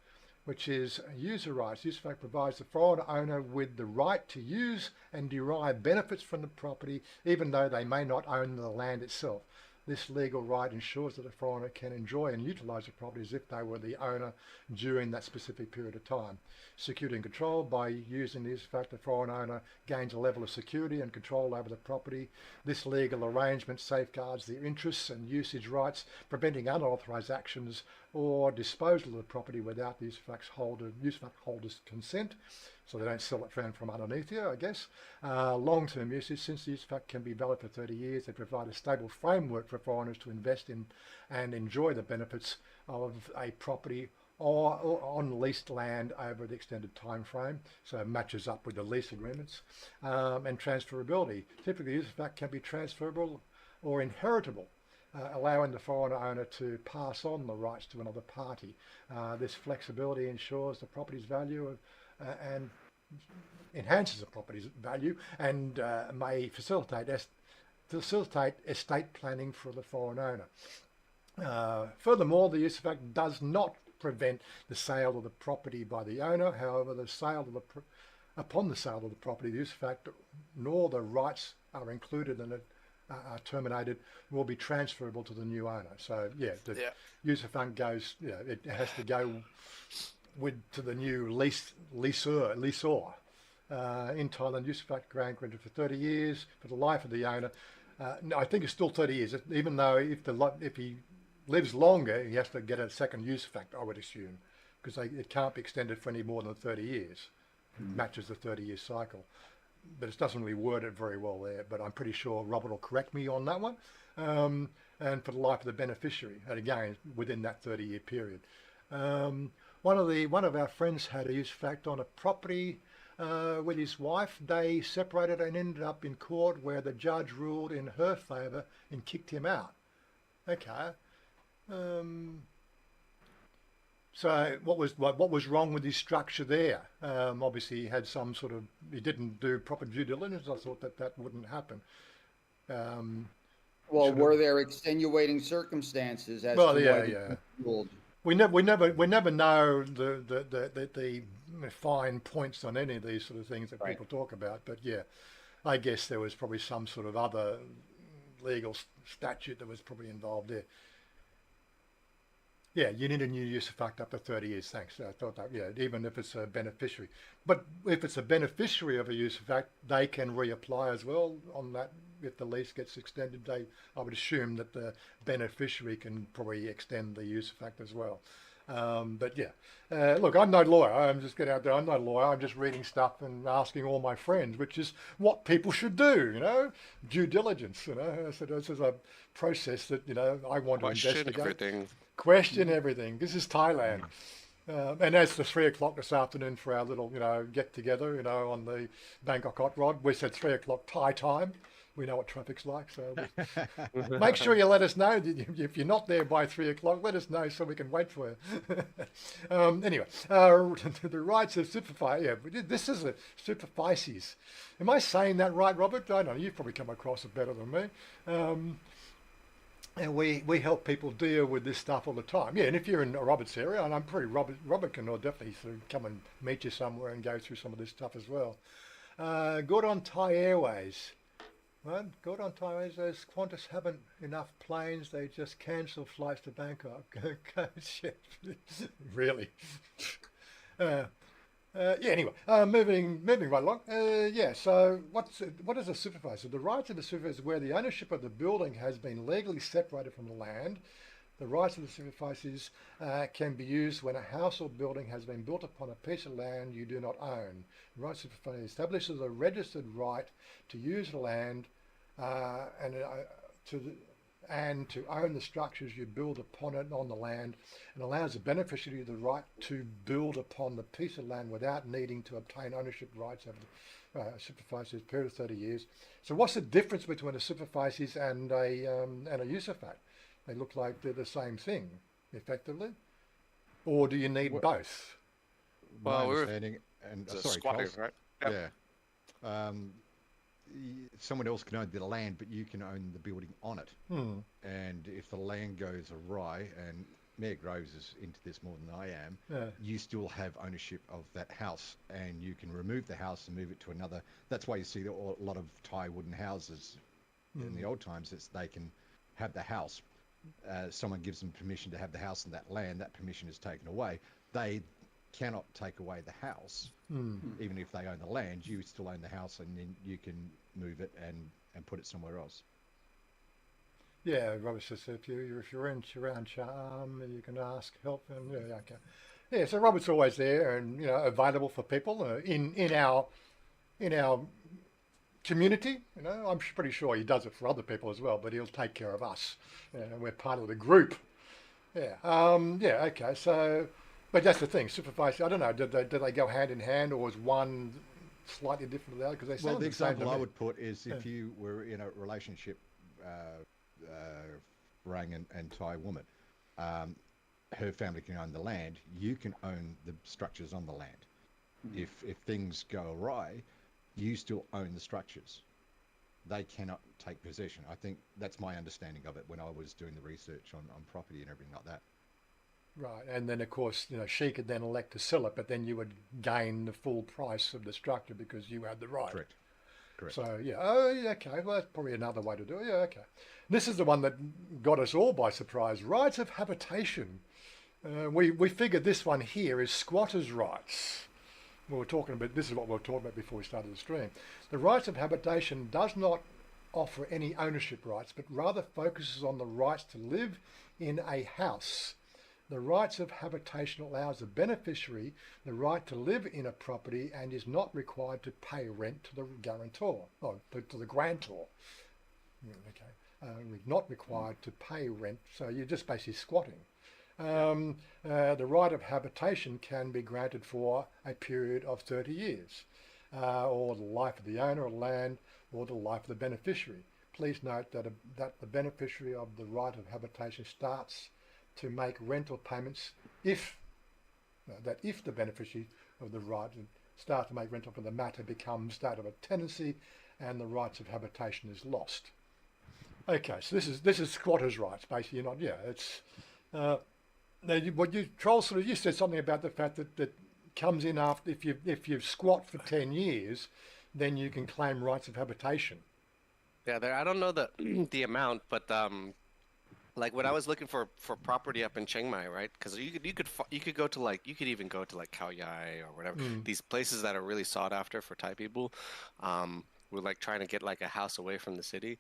which is user rights. Use effect provides the foreign owner with the right to use and derive benefits from the property, even though they may not own the land itself. This legal right ensures that a foreigner can enjoy and utilise the property as if they were the owner during that specific period of time. Security and control. By using this fact, the foreign owner gains a level of security and control over the property. This legal arrangement safeguards their interests and usage rights, preventing unauthorised actions or disposal of the property without the use holder's consent. So they don't sell it from underneath you, I guess. Long-term usage, since the use fact can be valid for 30 years, they provide a stable framework for foreigners to invest in and enjoy the benefits of a property or on leased land over the extended time frame, so it matches up with the lease agreements. And transferability. Typically, use fact can be transferable or inheritable, allowing the foreign owner to pass on the rights to another party. This flexibility ensures the property's value and enhances the property's value and may facilitate estate planning for the foreign owner. Furthermore, the use fact does not prevent the sale of the property by the owner. However, upon the sale of the property, the use fact nor the rights are included in it are terminated will be transferable to the new owner. So the user fund goes, it has to go to the new leaseor. In Thailand, use fact grant granted for 30 years for the life of the owner. No, I think it's still 30 years, even though if he lives longer, he has to get a second use fact, I would assume, because it can't be extended for any more than 30 years. It matches the 30-year cycle. But it doesn't really word it very well there, but I'm pretty sure Robert will correct me on that one. And for the life of the beneficiary, and again, within that 30-year period. One of our friends had a use fact on a property with his wife. They separated and ended up in court where the judge ruled in her favour and kicked him out. Okay. So what was wrong with his structure there? Obviously, he didn't do proper due diligence. I thought that wouldn't happen. Well, were there extenuating circumstances as to why they ruled? We never know the fine points on any of these sort of things that people talk about. But I guess there was probably some sort of other legal statute that was probably involved there. Yeah, you need a new use of fact up to 30 years. Thanks. I thought that, even if it's a beneficiary. But if it's a beneficiary of a use of fact, they can reapply as well on that. If the lease gets extended, I would assume that the beneficiary can probably extend the use of fact as well. But yeah, look, I'm no lawyer. I'm just getting out there. I'm no lawyer. I'm just reading stuff and asking all my friends, which is what people should do. Due diligence. So this is a process that I want to Question investigate, everything. question everything. This is Thailand. And as the 3 o'clock this afternoon for our little, get together, on the Bangkok Hot Rod, we said 3 o'clock Thai time. We know what traffic's like, so make sure you let us know. If you're not there by 3 o'clock, let us know so we can wait for you. Anyway, the rights of superficies. Yeah, this is a superficies. Am I saying that right, Robert? I don't know. You've probably come across it better than me. And we help people deal with this stuff all the time. Yeah, and if you're in Robert's area, and I'm pretty Robert can definitely sort of come and meet you somewhere and go through some of this stuff as well. Good on Thai Airways. Well, good on Thai Airways. Those Qantas haven't enough planes. They just cancel flights to Bangkok. Really? Yeah. Anyway, moving right along. Yeah. So, what is a supervisor? The rights of the supervisor is where the ownership of the building has been legally separated from the land. The rights of the supervisors can be used when a house or building has been built upon a piece of land you do not own. The rights of the supervisor establishes a registered right to use the land and to own the structures you build upon it on the land, and allows the beneficiary the right to build upon the piece of land without needing to obtain ownership rights over the superficies period of 30 years. So what's the difference between a superficies and a usurpate? They look like they're the same thing, effectively. Or do you need both? My Well, we're understanding, and sorry, squatting, Charles. right? Yep. Yeah. Someone else can own the land, but you can own the building on it. And if the land goes awry, and Mayor Groves is into this more than I am, you still have ownership of that house, and you can remove the house and move it to another. That's why you see a lot of Thai wooden houses in the old times. They can have the house. Someone gives them permission to have the house and that land. That permission is taken away. They cannot take away the house, even if they own the land. You still own the house, and then you can move it and put it somewhere else. Yeah, Robert says if you're in around Charm, you can ask help, and yeah, okay. Yeah, so Robert's always there and available for people in our community. I'm pretty sure he does it for other people as well, but he'll take care of us. We're part of the group. Yeah. Yeah. Okay. So, but that's the thing. Supervisor. I don't know. Did they go hand in hand, or was one slightly different to the other? Because they sound The the same to example I me. would put is if you were in a relationship, Rang and Thai woman, her family can own the land. You can own the structures on the land. If things go awry, you still own the structures. They cannot take possession. I think that's my understanding of it when I was doing the research on property and everything like that. Right, and then of course, she could then elect to sell it, but then you would gain the full price of the structure because you had the right. Correct. So yeah, oh yeah, okay, well that's probably another way to do it. Yeah, okay. This is the one that got us all by surprise. Rights of habitation. We figured this one here is squatters' rights. This is what we were talking about before we started the stream. The rights of habitation does not offer any ownership rights, but rather focuses on the rights to live in a house. The rights of habitation allows the beneficiary the right to live in a property and is not required to pay rent to the guarantor, or to the grantor. Okay. Not required to pay rent, so you're just basically squatting. The right of habitation can be granted for a period of 30 years, or the life of the owner of land, or the life of the beneficiary. Please note that the beneficiary of the right of habitation starts to make rental payments if the beneficiary of the right starts to make rental for the matter becomes that of a tenancy and the rights of habitation is lost. Okay, so this is squatters' rights, basically. It's now you said something about the fact that comes in after if you squat for 10 years, then you can claim rights of habitation. Yeah, I don't know the amount, but like when I was looking for property up in Chiang Mai, right? Because you could go to you could even go to Khao Yai or whatever, these places that are really sought after for Thai people. We're trying to get a house away from the city.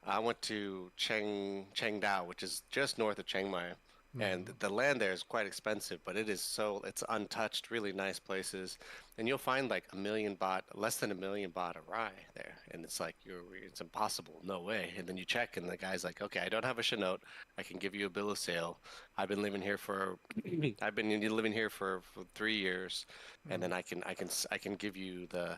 I went to Chiang Dao, which is just north of Chiang Mai, And the land there is quite expensive, but it's untouched, really nice places. And you'll find like less than 1 million baht a rye there. And it's like, it's impossible, no way. And then you check, and the guy's like, okay, I don't have a Chinook. I can give you a bill of sale. I've been living here for, I've been living here for 3 years, and then I can give you the,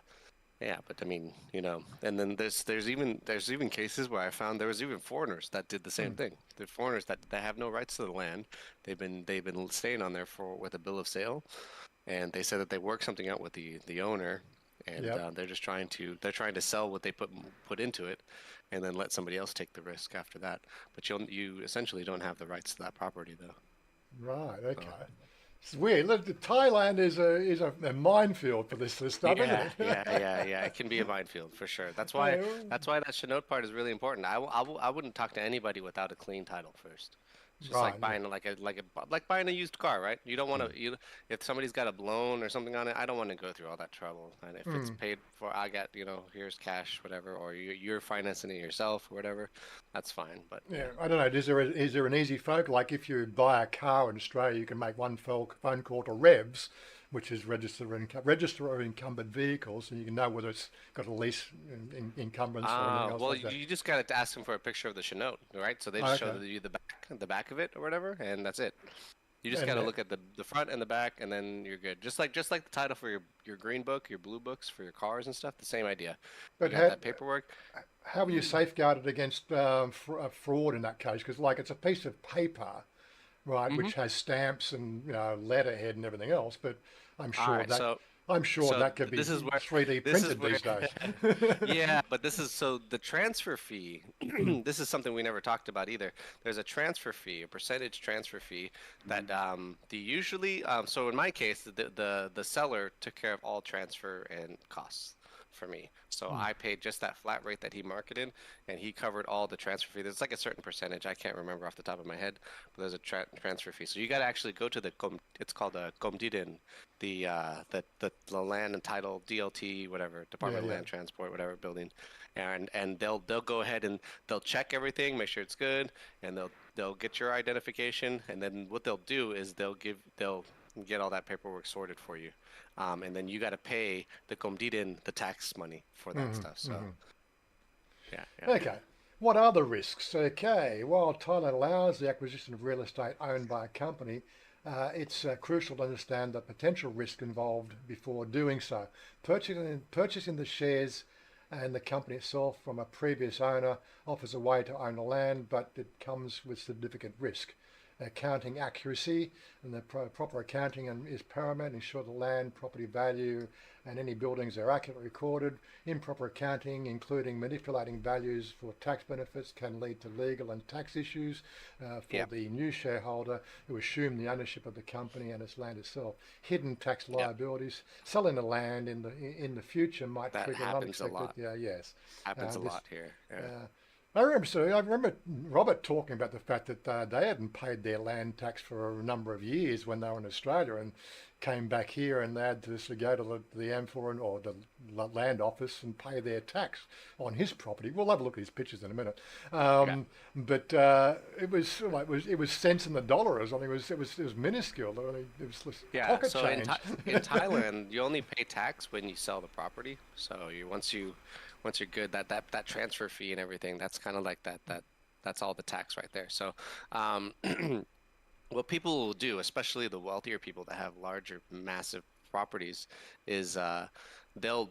yeah, but I mean, and then there's even cases where I found there was even foreigners that did the same thing. The foreigners that have no rights to the land. They've been staying on there with a bill of sale, and they said that they worked something out with the owner, and Yep. they're trying to sell what they put into it, and then let somebody else take the risk after that. But you essentially don't have the rights to that property though. Right. Okay. It's weird. Look, Thailand is a minefield for this sort of stuff, isn't Yeah, it? yeah. It can be a minefield for sure. That's why Yeah. that's why that Chinook part is really important. I wouldn't talk to anybody without a clean title first. It's just Right. like buying like buying a used car, right? You don't want to if somebody's got a loan or something on it, I don't want to go through all that trouble. And if it's paid for, I got, here's cash, whatever, or you're financing it yourself or whatever, that's fine. But Yeah, I don't know. Is there an easy phone? Like if you buy a car in Australia, you can make one phone call to Revs, which is register of encumbered vehicles, and you can know whether it's got a lease encumbrance or anything else well, like that. you just got to ask them for a picture of the Chinook, right? So they Oh, just show okay. you the back of it or whatever, and that's it. You just got And to look at the front and the back, and then you're good. Just like the title for your green book, your blue books for your cars and stuff. The same idea. You but got that paperwork. how are you safeguarded against fraud in that case? Because like it's a piece of paper, right, Hmm. which has stamps and letterhead and everything else. But I'm All sure right, that so I'm sure so that could be this is where 3D this is printed where these days. yeah, but this is so the transfer fee. This is something we never talked about either. There's a transfer fee, a percentage transfer fee that the usually so in my case the seller took care of all transfer and costs for me. So I paid just that flat rate that he marketed, and he covered all the transfer fee. There's like a certain percentage, I can't remember off the top of my head, but there's a transfer fee. So you got to actually go to it's called a Komdiden, the land and title DLT, whatever, Yeah, Department of yeah. Land Transport, whatever building, and they'll go ahead and they'll check everything, make sure it's good, and they'll get your identification, and then what they'll do is they'll get all that paperwork sorted for you, and then you got to pay the Komdiden the tax money for that stuff. So yeah, yeah. Okay. What are the risks? Okay. While Thailand allows the acquisition of real estate owned by a company, it's crucial to understand the potential risk involved before doing so. Purchasing the shares and the company itself from a previous owner offers a way to own the land, but it comes with significant risk. Accounting accuracy and the proper accounting is paramount. Ensure the land, property value, and any buildings are accurately recorded. Improper accounting, including manipulating values for tax benefits, can lead to legal and tax issues for Yep. the new shareholder who assumed the ownership of the company and its land itself. Hidden tax Yep. liabilities. Selling the land in the future might That trigger an happens a unexpected. lot. Yeah, yes. Happens a This lot here. Yeah. uh, I remember Robert talking about the fact that they hadn't paid their land tax for a number of years when they were in Australia and came back here and they had to sort of go to the AMFOR or the land office and pay their tax on his property. We'll have a look at his pictures in a minute. Yeah. But it was like it was cents in the dollar or something. It was minuscule. I mean, it was just Yeah, pocket so change. In Thailand, you only pay tax when you sell the property. So once you're good, that transfer fee and everything, that's kind of like that's all the tax right there. So, what people will do, especially the wealthier people that have larger, massive properties, is they'll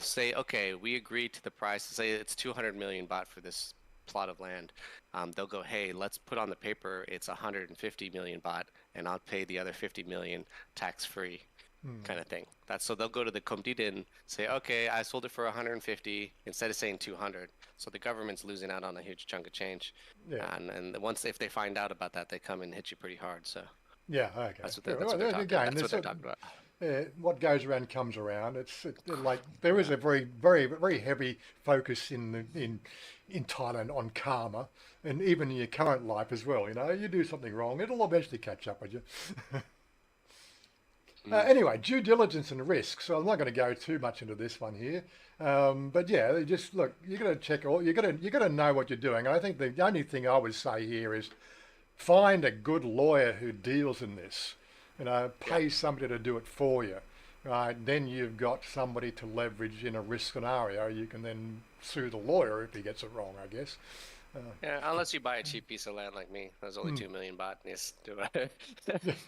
say, okay, we agreed to the price. Say it's 200 million baht for this plot of land. They'll go, hey, let's put on the paper it's 150 million baht, and I'll pay the other 50 million tax free, kind of thing. That's so they'll go to the Komdiden, say, okay, I sold it for 150 instead of saying 200. So the government's losing out on a huge chunk of change, Yeah. and once if they find out about that, they come and hit you pretty hard. So Yeah. Okay. that's what Yeah, that's well, what they're then talking. again, That's what there's they're talking about. what goes around comes around. Like there is a very, very, very heavy focus in Thailand on karma, and even in your current life as well. You do something wrong, it'll eventually catch up with you. Anyway, due diligence and risk. So I'm not going to go too much into this one here, but yeah, they just look. You got to check all. You got to know what you're doing. And I think the only thing I would say here is find a good lawyer who deals in this. Yeah. Pay somebody to do it for you. Right, then you've got somebody to leverage in a risk scenario. You can then sue the lawyer if he gets it wrong, I guess. Yeah, unless you buy a cheap piece of land like me, that's only 2 million baht. Yes,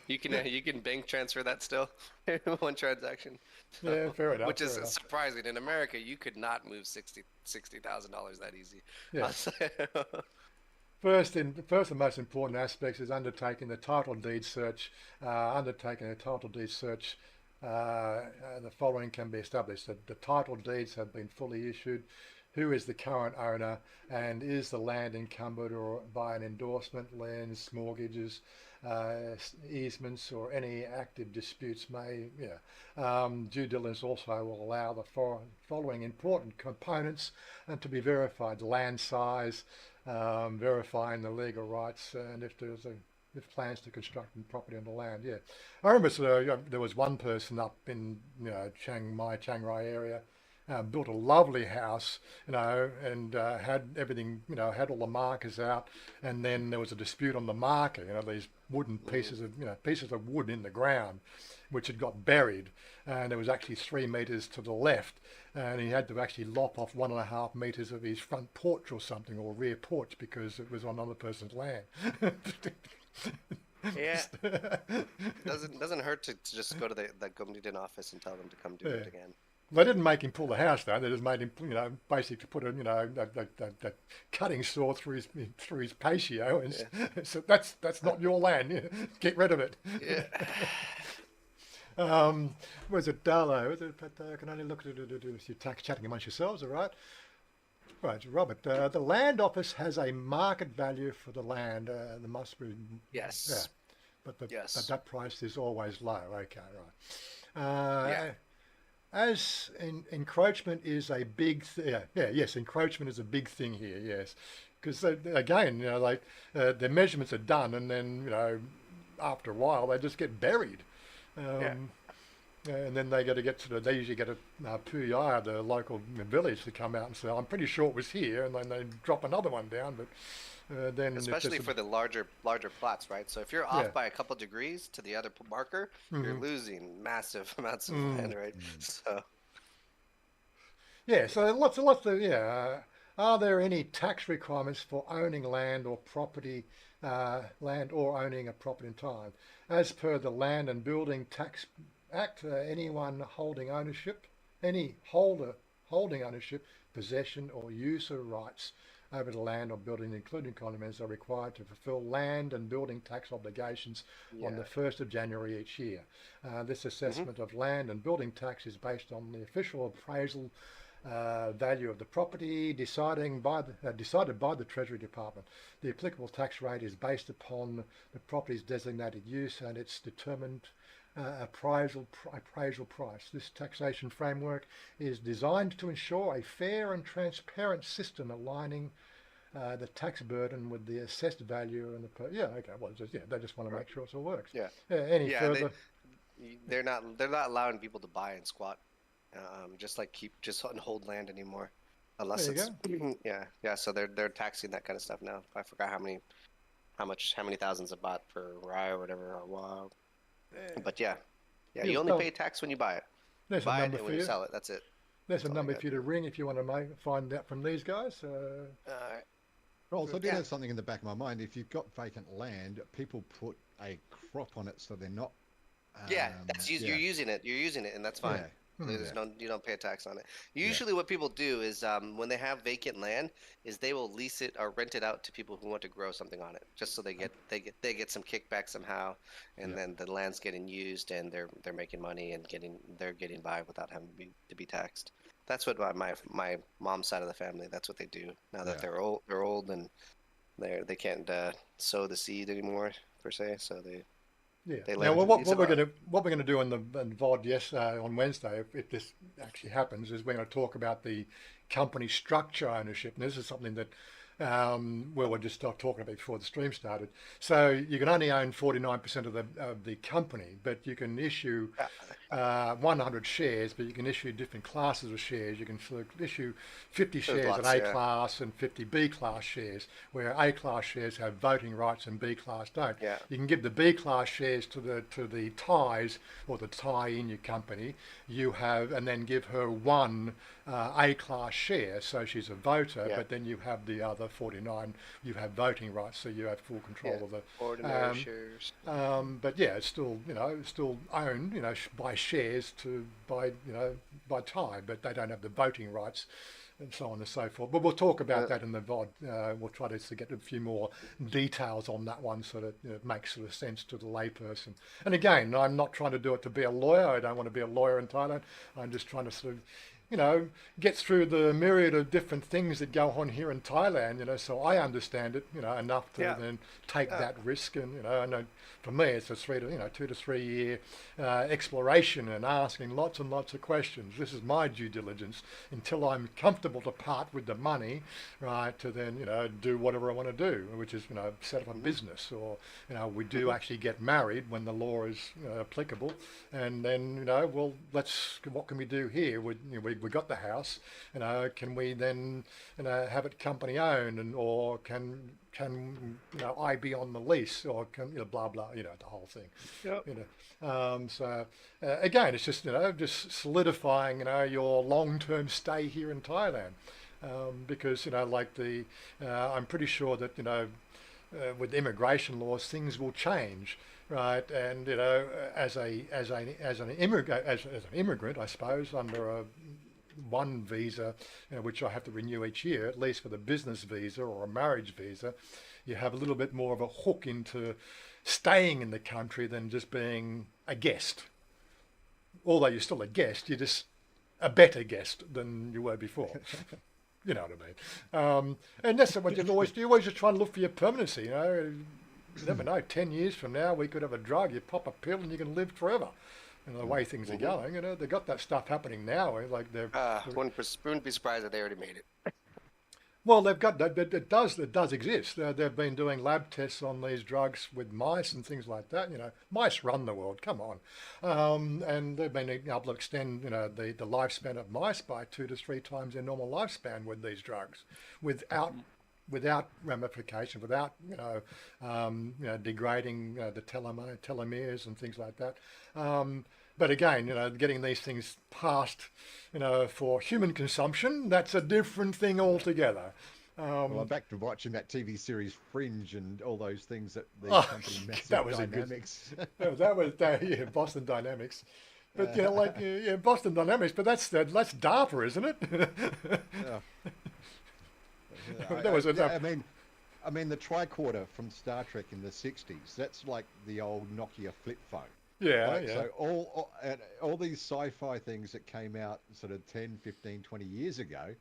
you can bank transfer that still in one transaction. Yeah, fair enough. Which is Fair enough. surprising. In America, you could not move $60,000 that easy. Yeah. First and most important aspects is undertaking the title deed search. Undertaking a title deed search, the following can be established: that the title deeds have been fully issued, who is the current owner, and is the land encumbered or by an endorsement, liens, mortgages, easements, or any active disputes may. Due diligence also will allow the following important components to be verified: land size, verifying the legal rights, and if plans to construct property on the land. Yeah, I remember there was one person up in Chiang Rai area, built a lovely house, and had everything, had all the markers out, and then there was a dispute on the marker, these wooden pieces of wood in the ground, which had got buried, and there was actually 3 meters to the left, and he had to actually lop off 1.5 meters of his front porch or something, or rear porch, because it was on another person's land. Yeah, doesn't hurt to just go to the Gomdiden office and tell them to come do it again. They didn't make him pull the house down. They just made him, basically put a cutting saw through his patio, and so that's not your land. Get rid of it. Yeah. Was it Darlow? Was it? I can only look at it. You're chatting amongst yourselves, all right? Right, Robert. The land office has a market value for the land. There must be. Yes. Yeah, but that price is always low. Okay, right. Yeah. As encroachment is a big yes, encroachment is a big thing here. Yes, because again, their measurements are done, and then after a while they just get buried. And then they they usually get a Puyai, the local village, to come out and say, I'm pretty sure it was here, and then they drop another one down. But then especially for the larger plots, right? So if you're off by a couple degrees to the other marker, you're losing massive amounts of land, right? So lots of are there any tax requirements for owning land or property, land or owning a property in time? As per the Land and Building Tax Act, anyone holding ownership, possession or use of rights over the land or building, including condominiums, are required to fulfil land and building tax obligations on the 1st of January each year. This assessment of land and building tax is based on the official appraisal value of the property decided by the Treasury Department. The applicable tax rate is based upon the property's designated use and its determined appraisal price. This taxation framework is designed to ensure a fair and transparent system aligning the tax burden with the assessed value and they just want to make sure it all works. Any further? They're not allowing people to buy and squat, just hold land anymore, unless it's So they're taxing that kind of stuff now. I forgot how many thousands of baht per rye or whatever, or wow. But you only pay tax when you buy it. There's buy a number it and for when you. Sell it. That's it. There's a number for you to ring if you want to find out from these guys. Rolls, I do have something in the back of my mind. If you've got vacant land, people put a crop on it so they're not. You're using it. You're using it, and that's fine. You don't pay a tax on it. Usually what people do is when they have vacant land is they will lease it or rent it out to people who want to grow something on it, just so they get some kickback somehow, and then the land's getting used and they're making money and getting by without having to be taxed. That's what my mom's side of the family, that's what they do now that they're old and they can't sow the seed anymore per se, so they Now, what we're going to do in the VOD on Wednesday, if this actually happens, is we're going to talk about the company structure ownership. And this is something that Well, we're just talking about before the stream started. So you can only own 49% of the company, but you can issue 100 shares, but you can issue different classes of shares. You can issue 50 There's shares in lots, A yeah. class and 50 B class shares, where A class shares have voting rights and B class don't. Yeah. You can give the B class shares to the Thais or the Thai in your company. You have, and then give her one A class share, so she's a voter, Yeah. but then you have the other 49. You have voting rights, so you have full control Yeah. of the Ordinary shares. but yeah, it's still still owned by shares by Thai, but they don't have the voting rights and so on and so forth. But we'll talk about that in the VOD. We'll try to get a few more details on that one so that it makes sort of sense to the layperson. And again, I'm not trying to do it to be a lawyer. I don't want to be a lawyer in Thailand. I'm just trying to sort of get through the myriad of different things that go on here in Thailand, so I understand it, enough to then take that risk. And, I know for me, it's a 2 to 3 year exploration and asking lots and lots of questions. This is my due diligence until I'm comfortable to part with the money, right, to then, do whatever I want to do, which is, set up a business, or, we do actually get married when the law is applicable. And then, well, what can we do here? We got the house, can we then have it company owned, or can I be on the lease, or can blah blah, the whole thing. Yep. So again, it's just just solidifying your long-term stay here in Thailand, because I'm pretty sure that with immigration laws things will change. Right, and as an immigrant, I suppose, under a one visa, which I have to renew each year, at least for the business visa or a marriage visa, you have a little bit more of a hook into staying in the country than just being a guest. Although you're still a guest, you're just a better guest than you were before. You know what I mean? And that's what you always just try and look for your permanency. You never know. 10 years from now, we could have a drug. You pop a pill and you can live forever. The way things are going, they've got that stuff happening now. Like Wouldn't be surprised if they already made it. Well, they've got that. It does exist. They've been doing lab tests on these drugs with mice and things like that. Mice run the world. Come on, and they've been able to extend the lifespan of mice by 2 to 3 times their normal lifespan with these drugs, without ramification, without degrading the telomeres and things like that. But again, getting these things passed, for human consumption, that's a different thing altogether. Well, I'm back to watching that TV series Fringe and all those things that the Oh, company Massive that was Dynamics. yeah, Boston Dynamics. But Boston Dynamics. But that's DARPA, isn't it? Yeah. That was enough. I mean, the tricorder from Star Trek in the 60s, that's like the old Nokia flip phone. Yeah, Right? yeah. So all these sci-fi things that came out sort of 10, 15, 20 years ago,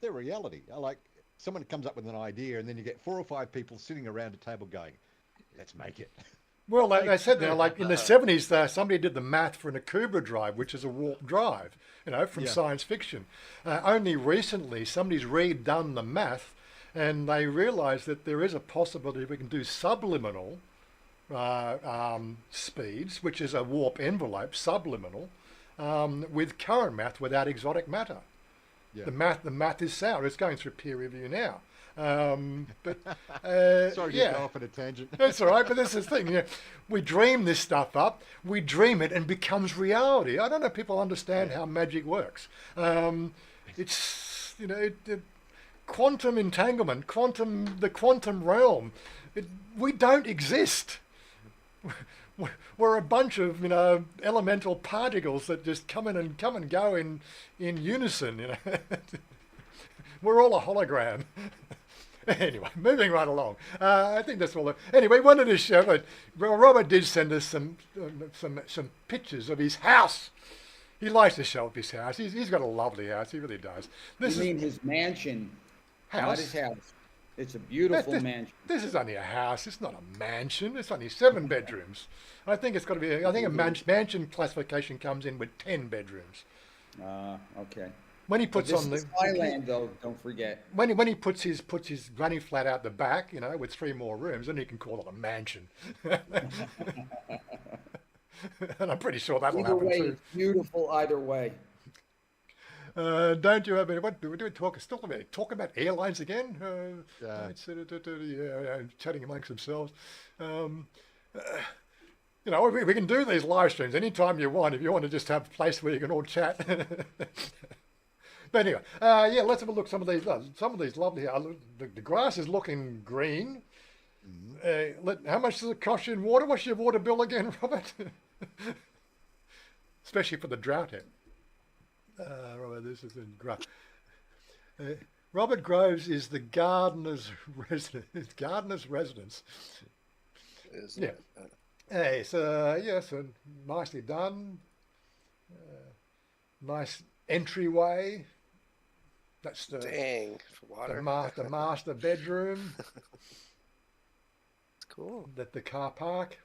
they're reality. Like, someone comes up with an idea and then you get 4 or 5 people sitting around a table going, let's make it. Well, they said like in the 70s, somebody did the math for an Akuba drive, which is a warp drive, from science fiction. Only recently, somebody's redone the math, and they realised that there is a possibility we can do subliminal speeds, which is a warp envelope, subliminal, with current math without exotic matter. Yeah. The math is sound. It's going through peer review now. But Sorry to yeah. go off on a tangent. That's all right, but this is the thing. We dream this stuff up. We dream it and becomes reality. I don't know if people understand how magic works. It's quantum entanglement, the quantum realm. We don't exist. We're a bunch of elemental particles that just come and go in unison. We're all a hologram. Anyway, moving right along. I think that's all. Anyway, wanted to show it. Robert did send us some pictures of his house. He likes to show up his house. He's got a lovely house. He really does. You mean his mansion, not house. his house. It's a beautiful mansion. This is only a house. It's not a mansion. It's only 7 bedrooms. I think it's got to be. I think a mansion classification comes in with 10 bedrooms. Okay. when he But puts this on is Thailand, though. Don't forget. when he puts his granny flat out the back, you know, with 3 more rooms, then he can call it a mansion. And I'm pretty sure that'll Either happen way, too. it's beautiful. Either way. Don't you have any? What do we talk? Still talk about airlines again? Yeah. Yeah, chatting amongst themselves. Um, you know, we can do these live streams anytime you want if you want to just have a place where you can all chat. But anyway, yeah, let's have a look. Some of these lovely. The grass is looking green. How much does it cost you in water? What's your water bill again, Robert? Especially for the drought here. Robert, this is in Robert Groves is the gardener's resident. Gardener's residence. Is Yeah. Hey, so yes, nicely done. Nice entryway. That's Dang, for water. the master bedroom. It's cool. The car park.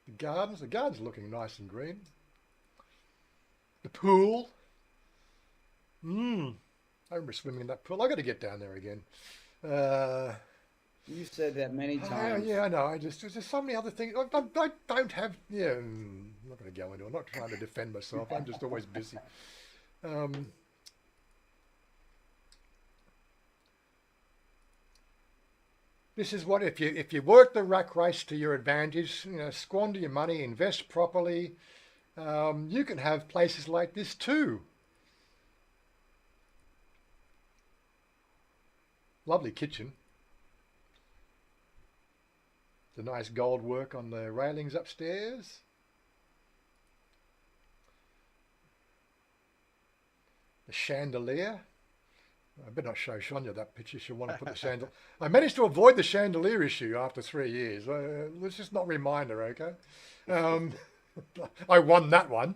The gardens. The garden's looking nice and green. The pool. I remember swimming in that pool. I got to get down there again. You said that many times. Yeah, I know. There's so many other things. I don't have. Yeah, I'm not going to go into it. I'm not trying to defend myself. I'm just always busy. This is what if you work the rack race to your advantage, you know, squander your money, invest properly, you can have places like this too. Lovely kitchen. The nice gold work on the railings upstairs. The chandelier. I better not show Sonia that picture. She'll want to put the chandelier. I managed to avoid the chandelier issue after 3 years. Let's just not remind her, okay? I won that one.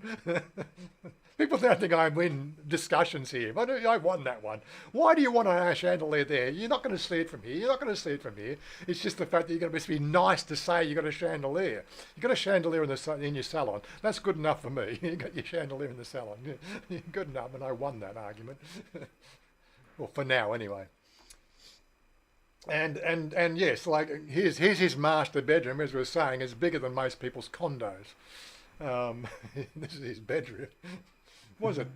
People don't think I win discussions here, but I won that one. Why do you want a chandelier there? You're not going to see it from here. You're not going to see it from here. It's just the fact that you're going to be nice to say you got a chandelier. You got a chandelier in your salon. That's good enough for me. You got your chandelier in the salon. Good enough, and I won that argument. Well, for now, anyway. And yes, like here's his master bedroom, as we were saying, is bigger than most people's condos. This is his bedroom. What is it?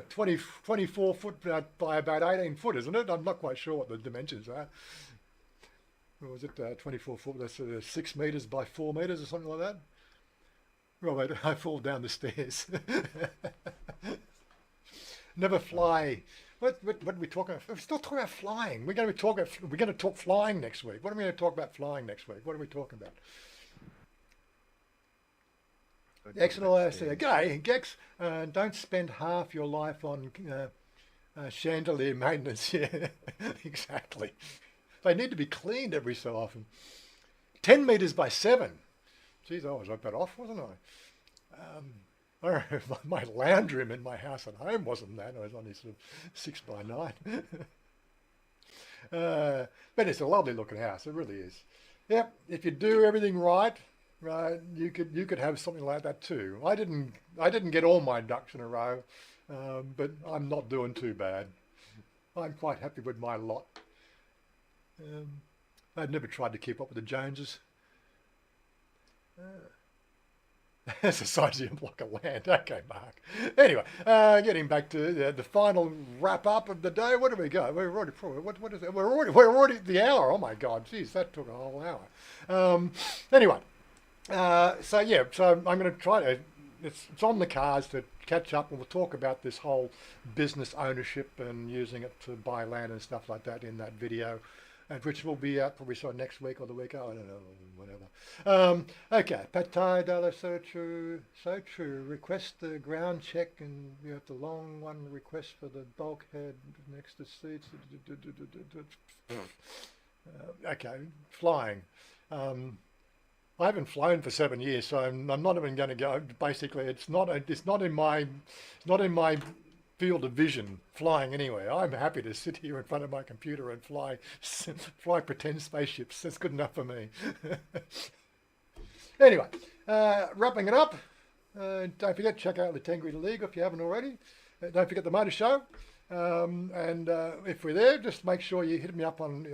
24 foot by about 18 foot, isn't it? I'm not quite sure what the dimensions are. Or was it 24 foot? That's 6 meters by 4 meters or something like that. Right, I fall down the stairs. Never fly. What are we talking about? We're still talking about flying. We're going to talk flying next week. What are we going to talk about flying next week? What are we talking about? Excellent. G'day, Gex. Don't spend half your life on chandelier maintenance. Yeah, exactly. They need to be cleaned every so often. 10 meters by 7. Geez, I was a bit off, wasn't I? My lounge room in my house at home wasn't that. I was only sort of 6 by 9. But it's a lovely looking house. It really is. Yep. If you do everything right, you could have something like that too. I didn't get all my ducks in a row, but I'm not doing too bad. I'm quite happy with my lot. I've never tried to keep up with the Joneses. That's the size of your block of land. Okay, Mark. Anyway, getting back to the final wrap up of the day. What do we go? We're already. What is it? We're already at the hour. Oh my God! Geez, that took a whole hour. Anyway, so I'm going to try to. It's on the cards to catch up, and we'll talk about this whole business ownership and using it to buy land and stuff like that in that video. Which will be out probably next week or the week. I don't know, whatever. Okay, Pad Thai dollar so true. Request the ground check, and you have the long one. Request for the bulkhead next to seats. Okay, flying. I haven't flown for 7 years, so I'm not even going to go. Basically, it's not in my field of vision flying anywhere. I'm happy to sit here in front of my computer and fly pretend spaceships. That's good enough for me. Anyway, wrapping it up. Don't forget, check out the Tengri League if you haven't already. Don't forget the Motor Show. And if we're there, just make sure you hit me up on.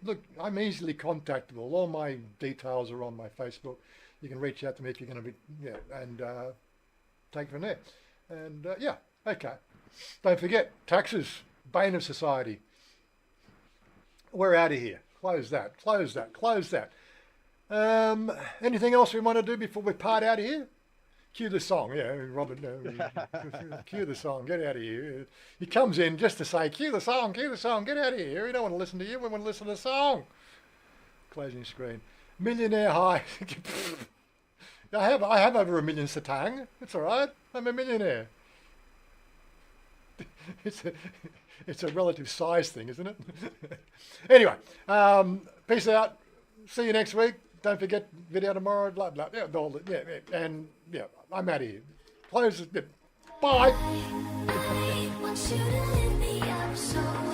Look, I'm easily contactable. All my details are on my Facebook. You can reach out to me if you're going to be, and take it from there. And okay. Don't forget, taxes, bane of society. We're out of here. Close that. Close that. Close that. Anything else we want to do before we part out of here? Cue the song, Robert. Cue the song. Get out of here. He comes in just to say, cue the song. Get out of here. We don't want to listen to you. We want to listen to the song. Closing screen. Millionaire high. I have over 1 million satang. It's all right. I'm a millionaire. It's a relative size thing, isn't it? Anyway, peace out. See you next week. Don't forget video tomorrow. Blah blah. And I'm out of here. Close it. Bye. I want you to lift me up so